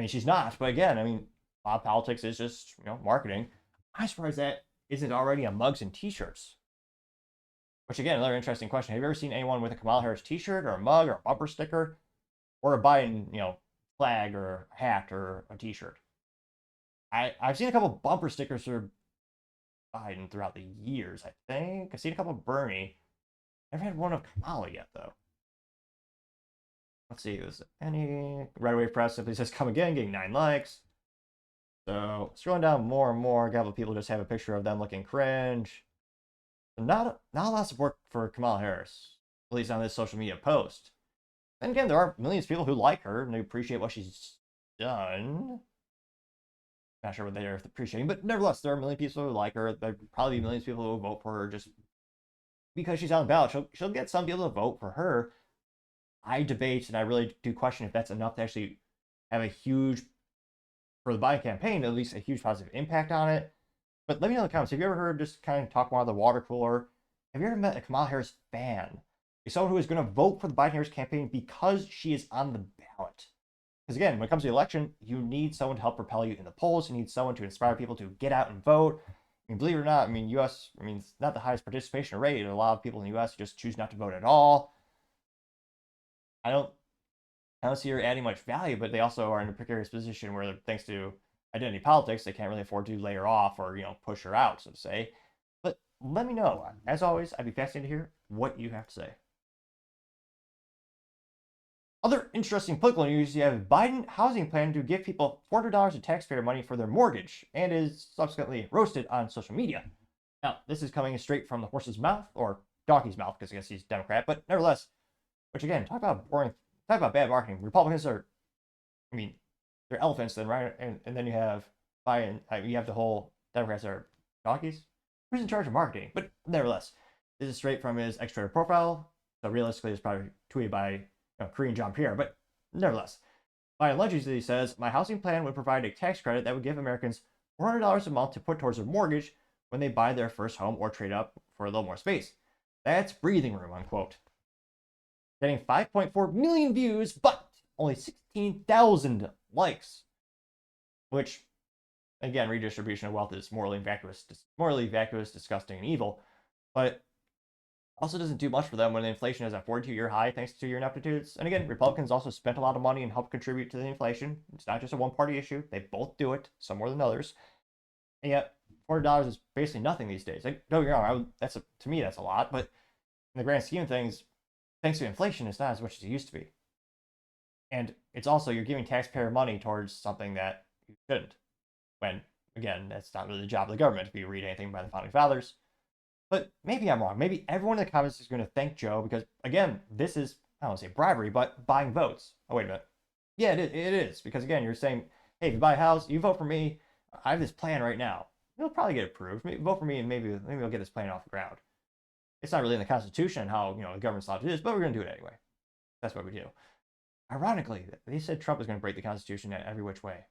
She's not, but again, a lot of politics is just, marketing. I'm surprised that isn't already on mugs and t-shirts. Which, again, another interesting question. Have you ever seen anyone with a Kamala Harris t-shirt or a mug or a bumper sticker or a Biden, flag or a hat or a t-shirt? I've seen a couple bumper stickers for Biden throughout the years, I think. I've seen a couple of Bernie. Never had one of Kamala yet, though. Let's see, is any Red Wave Press simply says come again, getting 9 likes. So scrolling down more and more, a couple of people just have a picture of them looking cringe. Not a lot of support for Kamala Harris, at least on this social media post. And again, there are millions of people who like her and they appreciate what she's done. Not sure what they're appreciating, but nevertheless, there are a million people who like her. There probably be millions of people who will vote for her just because she's on the ballot. She'll get some people to vote for her. I debate, and I really do question if that's enough to actually have a huge, for the Biden campaign, at least a huge positive impact on it. But let me know in the comments, have you ever heard, just kind of talk more of the water cooler, have you ever met a Kamala Harris fan? Someone who is going to vote for the Biden-Harris campaign because she is on the ballot. Because again, when it comes to the election, you need someone to help propel you in the polls. You need someone to inspire people to get out and vote. I mean, believe it or not, U.S., it's not the highest participation rate. A lot of people in the U.S. just choose not to vote at all. I don't see her adding much value, but they also are in a precarious position where, thanks to identity politics, they can't really afford to lay her off or, push her out, so to say. But let me know. As always, I'd be fascinated to hear what you have to say. Other interesting political news, you have Biden housing plan to give people $400 of taxpayer money for their mortgage and is subsequently roasted on social media. Now, this is coming straight from the horse's mouth, or donkey's mouth, because I guess he's Democrat, but nevertheless, which again, talk about boring, talk about bad marketing. Republicans are, they're elephants, then right, and then you have Biden, you have the whole Democrats are donkeys. Who's in charge of marketing? But nevertheless, this is straight from his X Twitter profile, so realistically, it's probably tweeted by Korean John Pierre, but nevertheless, Biden allegedly says, my housing plan would provide a tax credit that would give Americans $400 a month to put towards their mortgage when they buy their first home or trade up for a little more space. That's breathing room, unquote. Getting 5.4 million views, but only 16,000 likes. Which, again, redistribution of wealth is morally vacuous, disgusting, and evil. But also doesn't do much for them when the inflation is at 42-year high thanks to your ineptitudes. And again, Republicans also spent a lot of money and helped contribute to the inflation. It's not just a one-party issue. They both do it, some more than others. And yet, $400 is basically nothing these days. Don't get me wrong, to me, that's a lot. But in the grand scheme of things, thanks to inflation, it's not as much as it used to be. And it's also, you're giving taxpayer money towards something that you shouldn't. When, again, that's not really the job of the government if you read anything by the Founding Fathers. But maybe I'm wrong. Maybe everyone in the comments is going to thank Joe because, again, this is, I don't want to say bribery, but buying votes. Oh, wait a minute. Yeah, it is. Because, again, you're saying, hey, if you buy a house, you vote for me. I have this plan right now. It'll probably get approved. Maybe vote for me and maybe we'll get this plan off the ground. It's not really in the Constitution how, the government's allowed to do this, but we're going to do it anyway. That's what we do. Ironically, they said Trump was going to break the Constitution in every which way.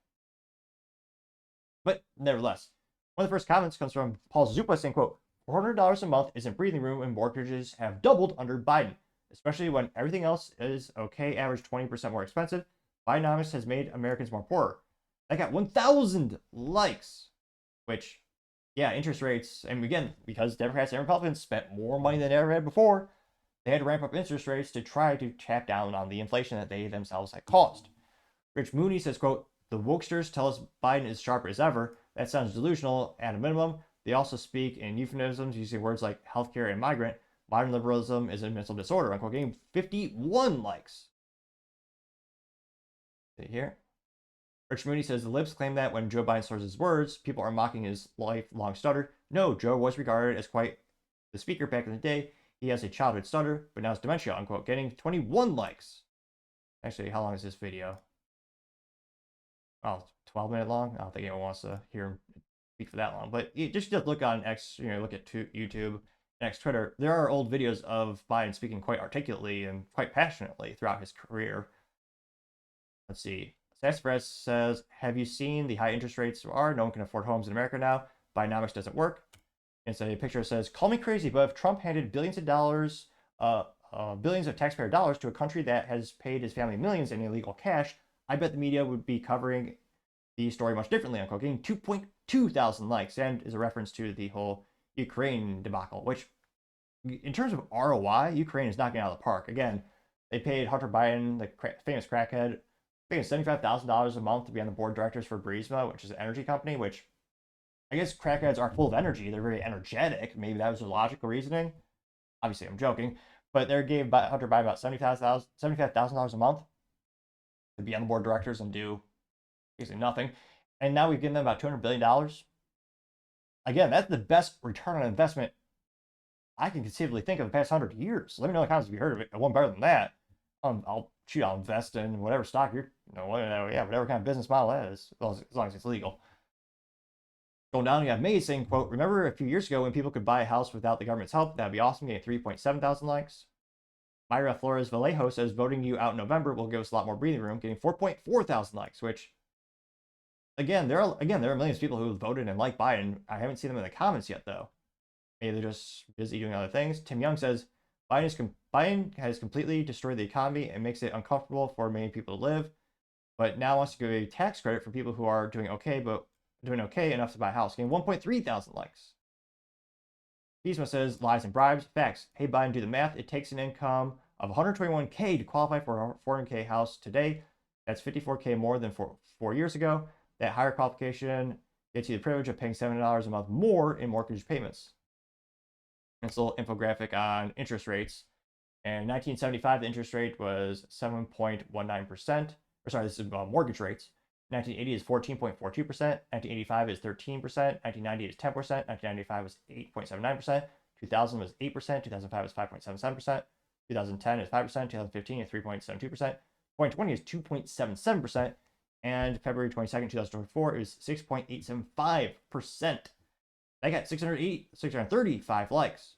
But nevertheless, one of the first comments comes from Paul Zupa saying, quote, $400 a month isn't breathing room and mortgages have doubled under Biden, especially when everything else is okay, average 20% more expensive. Bidenomics has made Americans more poor. I got 1,000 likes, which, yeah, interest rates, and again, because Democrats and Republicans spent more money than they ever had before, they had to ramp up interest rates to try to tap down on the inflation that they themselves had caused. Rich Mooney says, quote, the wokesters tell us Biden is sharp as ever. That sounds delusional at a minimum. They also speak in euphemisms using words like healthcare and migrant. Modern liberalism is a mental disorder. Unquote, getting 51 likes. See here? Rich Mooney says the libs claim that when Joe Biden slurs his words, people are mocking his lifelong stutter. No, Joe was regarded as quite the speaker back in the day. He has a childhood stutter, but now it's dementia. Unquote, getting 21 likes. Actually, how long is this video? Oh, 12 minutes long? I don't think anyone wants to hear him speak for that long. But just look on X, look at YouTube, X, Twitter. There are old videos of Biden speaking quite articulately and quite passionately throughout his career. Let's see. Sassafras says, have you seen the high interest rates are? No one can afford homes in America now. Bidenomics doesn't work. And so a picture says, call me crazy, but if Trump handed billions of dollars, billions of taxpayer dollars to a country that has paid his family millions in illegal cash, I bet the media would be covering the story much differently, unquote, getting 2.2 thousand likes, and is a reference to the whole Ukraine debacle, which, in terms of ROI, Ukraine is knocking out of the park. Again, they paid Hunter Biden, the famous crackhead, I think it's $75,000 a month to be on the board of directors for Burisma, which is an energy company, which I guess crackheads are full of energy. They're very energetic. Maybe that was their logical reasoning. Obviously, I'm joking. But they gave Hunter Biden about $75,000 a month to be on the board of directors and do basically nothing. And now we've given them about $200 billion. Again, that's the best return on investment I can conceivably think of the past 100 years. Let me know in the comments if you heard of it. One better than that. I'll invest in whatever stock you're, whatever kind of business model that is, as long as it's legal. Going down, you have May saying, quote, remember a few years ago when people could buy a house without the government's help? That'd be awesome. Getting 3.7 thousand likes. Myra Flores Vallejo says, voting you out in November will give us a lot more breathing room, getting 4.4 thousand likes, which, again, there are millions of people who voted and like Biden. I haven't seen them in the comments yet, though. Maybe they're just busy doing other things. Tim Young says, Biden has completely destroyed the economy and makes it uncomfortable for many people to live, but now wants to give a tax credit for people who are doing okay enough to buy a house, getting 1.3 thousand likes. Pisma says, lies and bribes. Facts. Hey, Biden, do the math. It takes an income of $121K to qualify for a $400K house today. That's $54K more than 4 years ago. That higher qualification gets you the privilege of paying $7 a month more in mortgage payments. It's a little infographic on interest rates. In 1975, the interest rate was 7.19%. Or sorry, this is mortgage rates. 1980 is 14.42%. 1985 is 13%. 1990 is 10%. 1995 was 8.79%. 2000 was 8%. 2005 was 5.77%. 2010 is 5%. 2015 is 3.72%. 2020 is 2.77%. And February 22nd, 2024 is 6.875%. That got 635 likes.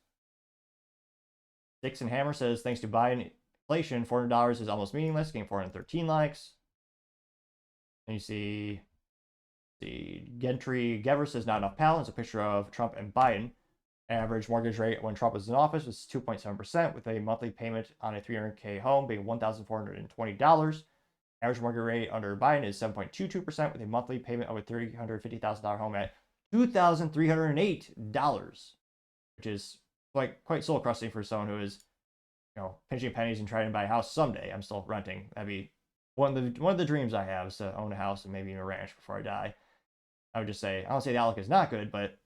Dixon Hammer says, thanks to Biden inflation, $400 is almost meaningless, getting 413 likes. And you see the Gentry Gever says, not enough palate. It's a picture of Trump and Biden. Average mortgage rate when Trump was in office was 2.7%, with a monthly payment on a $300K home being $1,420. Average mortgage rate under Biden is 7.22%, with a monthly payment of a $350,000 home at $2,308, which is quite soul crushing for someone who is, pinching pennies and trying to buy a house someday. I'm still renting. That'd be one of the dreams I have, is to own a house and maybe even a ranch before I die. I would just say, I don't say the outlook is not good, but it's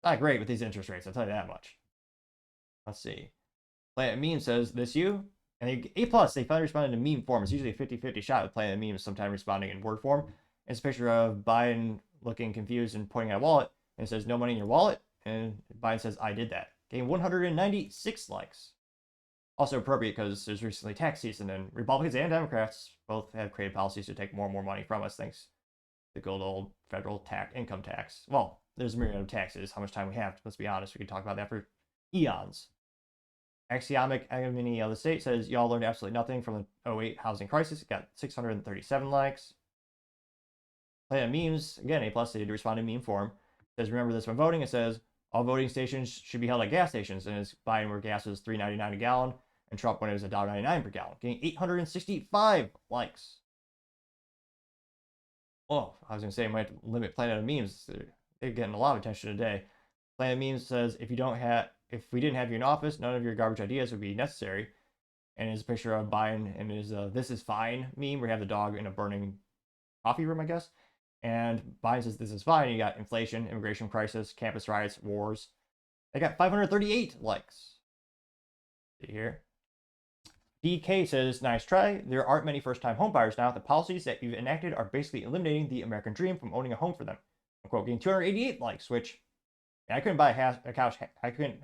not great with these interest rates. I'll tell you that much. Let's see. Planet Meme says, this you? And A+, they finally responded in meme form. It's usually a 50-50 shot with Planet Meme, sometimes responding in word form. It's a picture of Biden looking confused and pointing at a wallet, and it says, no money in your wallet, and Biden says, I did that. Getting 196 likes. Also appropriate because there's recently tax season, and Republicans and Democrats both have created policies to take more and more money from us, thanks to the good old federal income tax. Well, there's a myriad of taxes. How much time we have? Let's be honest, we could talk about that for eons. Axiomic Enemy of the State says, y'all learned absolutely nothing from the 08 housing crisis. It got 637 likes. Planet Memes, again, A+, they did respond in meme form. It says, remember this when voting. It says, all voting stations should be held at gas stations. And it's Biden where gas was $3.99 a gallon, and Trump when it was $1.99 per gallon, getting 865 likes. Oh, I was going to say I might limit Planet Memes. They're getting a lot of attention today. Planet Memes says, if we didn't have you in office, none of your garbage ideas would be necessary. And it's a picture of Biden and his this is fine meme where you have the dog in a burning coffee room, I guess. And Biden says, this is fine. You got inflation, immigration crisis, campus riots, wars. They got 538 likes. See here. DK says, nice try. There aren't many first-time homebuyers now. The policies that you've enacted are basically eliminating the American dream from owning a home for them. Unquote, getting 288 likes, which I couldn't buy a couch. I couldn't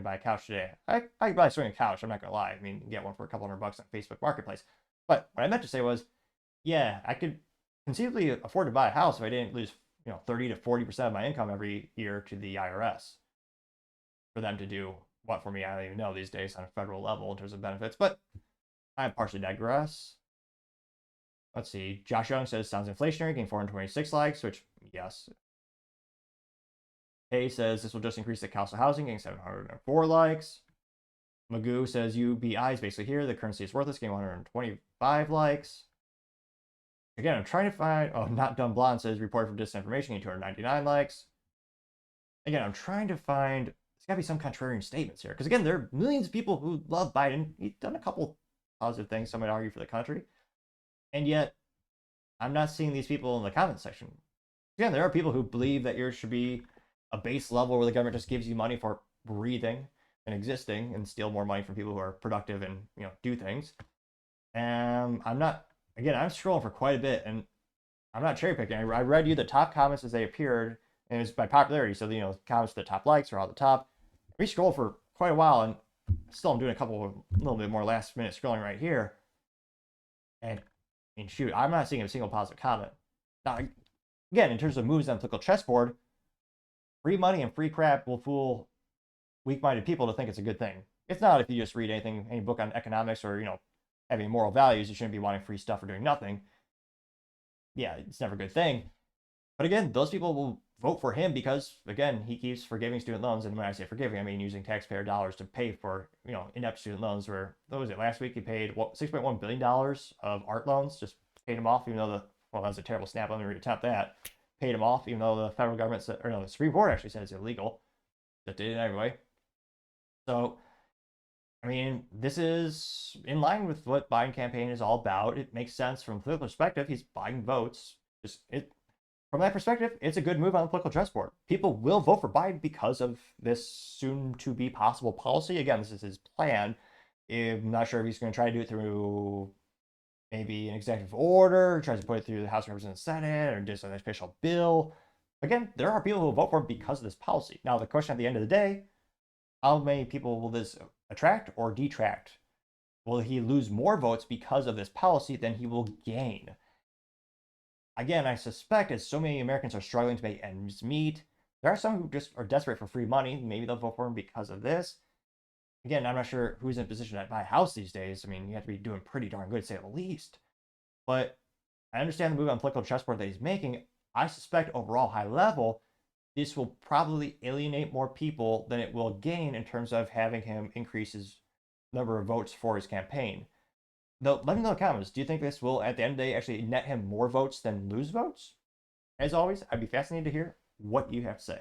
buy a couch today. I could buy a couch. I'm not going to lie. I mean, you can get one for a couple $100 on Facebook Marketplace. But what I meant to say was, yeah, I could conceivably afford to buy a house if I didn't lose 30 to 40% of my income every year to the IRS for them to do what for me. I don't even know these days on a federal level in terms of benefits, but I partially digress. Let's see. Josh Young says, sounds inflationary, getting 426 likes, which, yes. Hay says, this will just increase the cost of housing, getting 704 likes. Magoo says, UBI is basically here. The currency is worthless, getting 125 likes. Again, I'm trying to find, oh, Not Dumb Blonde says report for disinformation, getting 299 likes. Again, I'm trying to find, there's got to be some contrarian statements here. Because again, there are millions of people who love Biden. He's done a couple positive things, some might argue, for the country. And yet, I'm not seeing these people in the comment section. Again, there are people who believe that there should be a base level where the government just gives you money for breathing and existing and steal more money from people who are productive and, do things. And I'm scrolling for quite a bit, and I'm not cherry picking. I read you the top comments as they appeared, and it's by popularity. So, comments with the top likes are all the top. We scrolled for quite a while, and still I'm doing a little bit more last minute scrolling right here. And shoot, I'm not seeing a single positive comment. Now, again, in terms of moves on the political chessboard, free money and free crap will fool weak-minded people to think it's a good thing. It's not if you just read any book on economics or, having moral values, you shouldn't be wanting free stuff or doing nothing. Yeah, it's never a good thing. But again, those people will vote for him because, again, he keeps forgiving student loans. And when I say forgiving, I mean using taxpayer dollars to pay for, inept student loans. Where, what was it, last week he paid $6.1 billion of art loans, just paid him off, even though that was a terrible snap. Let me reattempt that. Paid him off, even though the federal government said, the Supreme Court actually said it's illegal. That did it anyway. So, this is in line with what Biden campaign is all about. It makes sense from a political perspective. He's buying votes. From that perspective, it's a good move on the political chessboard. People will vote for Biden because of this soon-to-be possible policy. Again, this is his plan. I'm not sure if he's going to try to do it through maybe an executive order, tries to put it through the House of Representatives and Senate, or just an official bill. Again, there are people who will vote for him because of this policy. Now, the question at the end of the day, how many people will this attract or detract? Will he lose more votes because of this policy than he will gain? Again, I suspect as so many Americans are struggling to make ends meet, there are some who just are desperate for free money. Maybe they'll vote for him because of this. Again, I'm not sure who's in a position to buy a house these days. You have to be doing pretty darn good, to say the least. But I understand the move on political chessboard that he's making. I suspect overall, high level, this will probably alienate more people than it will gain in terms of having him increase his number of votes for his campaign. Though, let me know in the comments, do you think this will, at the end of the day, actually net him more votes than lose votes? As always, I'd be fascinated to hear what you have to say.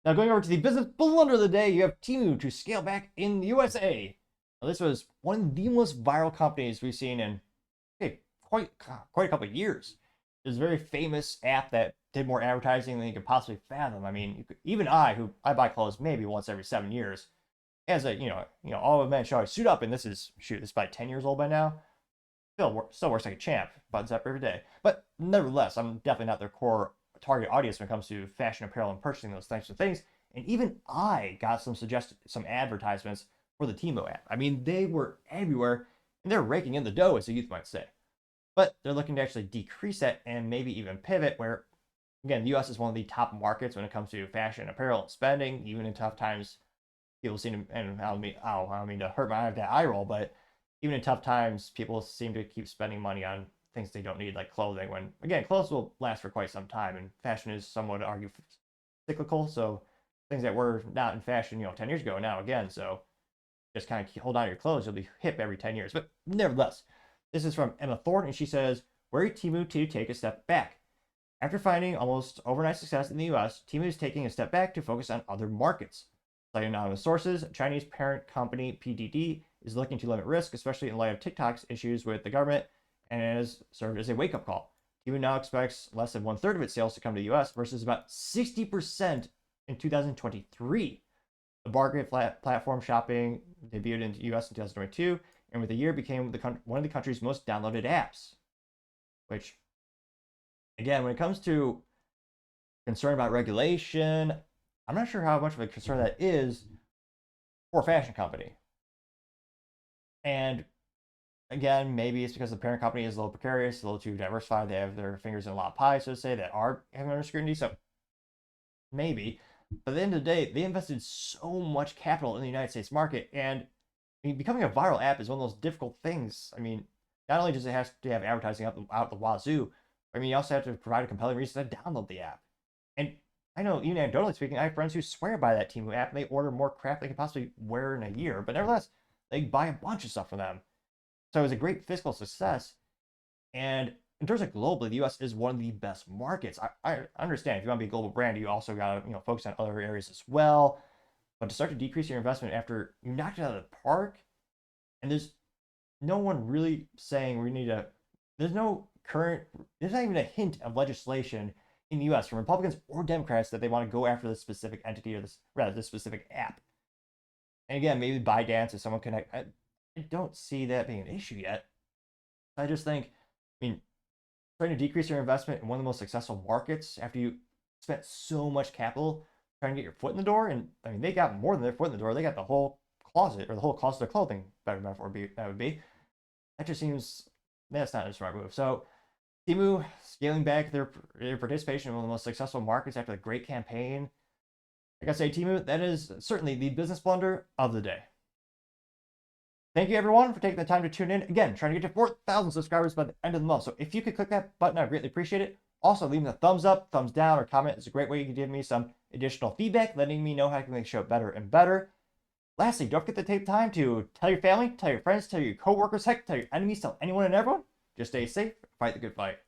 Now, going over to the business blunder of the day, you have Temu to scale back in the USA. Now, this was one of the most viral companies we've seen in quite a couple of years. This very famous app that did more advertising than you could possibly fathom. Even who I buy clothes maybe once every 7 years, as a all of men shall I suit up, and this is about 10 years old by now. Still works like a champ. Buttons up every day. But nevertheless, I'm definitely not their core target audience when it comes to fashion apparel and purchasing those types of things. And even I got some advertisements for the Temu app. They were everywhere, and they're raking in the dough, as the youth might say. But they're looking to actually decrease that and maybe even pivot where, again, the U.S. is one of the top markets when it comes to fashion, apparel, and spending. Even in tough times, people seem to, and I don't mean to hurt my eye with that eye roll, but even in tough times, people seem to keep spending money on things they don't need, like clothing. When, again, clothes will last for quite some time, and fashion is somewhat argue cyclical. So things that were not in fashion, 10 years ago, now again. So just kind of hold on to your clothes. You'll be hip every 10 years. But nevertheless, this is from Emma Thornton, and she says, "Where Temu to take a step back. After finding almost overnight success in the US, Temu is taking a step back to focus on other markets. Citing anonymous sources, Chinese parent company PDD is looking to limit risk, especially in light of TikTok's issues with the government, and has served as a wake-up call. Temu now expects less than 1/3 of its sales to come to the US versus about 60% in 2023. The bargain platform shopping debuted in the US in 2022, and with a year became one of the country's most downloaded apps. Which, again, when it comes to concern about regulation, I'm not sure how much of a concern that is for a fashion company. And again, maybe it's because the parent company is a little precarious, a little too diversified. They have their fingers in a lot of pies, so to say, that are having under scrutiny. So maybe. But at the end of the day, they invested so much capital in the United States market. And becoming a viral app is one of those difficult things. Not only does it have to have advertising out the wazoo, you also have to provide a compelling reason to download the app. And I know, even anecdotally speaking, I have friends who swear by that Temu app, and they order more crap they could possibly wear in a year. But nevertheless, they buy a bunch of stuff from them. So it was a great fiscal success. And in terms of globally, the U.S. is one of the best markets. I understand if you want to be a global brand, you also got to focus on other areas as well. But to start to decrease your investment after you knocked it out of the park, and there's no one really saying we need to. There's not even a hint of legislation in the U.S. from Republicans or Democrats that they want to go after this specific entity or this specific app. And again, maybe ByteDance or someone connect. I don't see that being an issue yet. I just think, trying to decrease your investment in one of the most successful markets after you spent so much capital trying to get your foot in the door, and they got more than their foot in the door. They got the whole closet, or the whole closet of clothing. Better metaphor would be. That just seems that's not a smart move. So Temu scaling back their participation in one of the most successful markets after the great campaign. Like I say, Temu, that is certainly the business blunder of the day. Thank you, everyone, for taking the time to tune in. Again, trying to get to 4,000 subscribers by the end of the month. So if you could click that button, I'd greatly appreciate it. Also, leaving a thumbs up, thumbs down, or comment is a great way you can give me some additional feedback, letting me know how I can make the show better and better. Lastly, don't forget to take time to tell your family, tell your friends, tell your coworkers, heck, tell your enemies, tell anyone and everyone. Just stay safe, fight the good fight.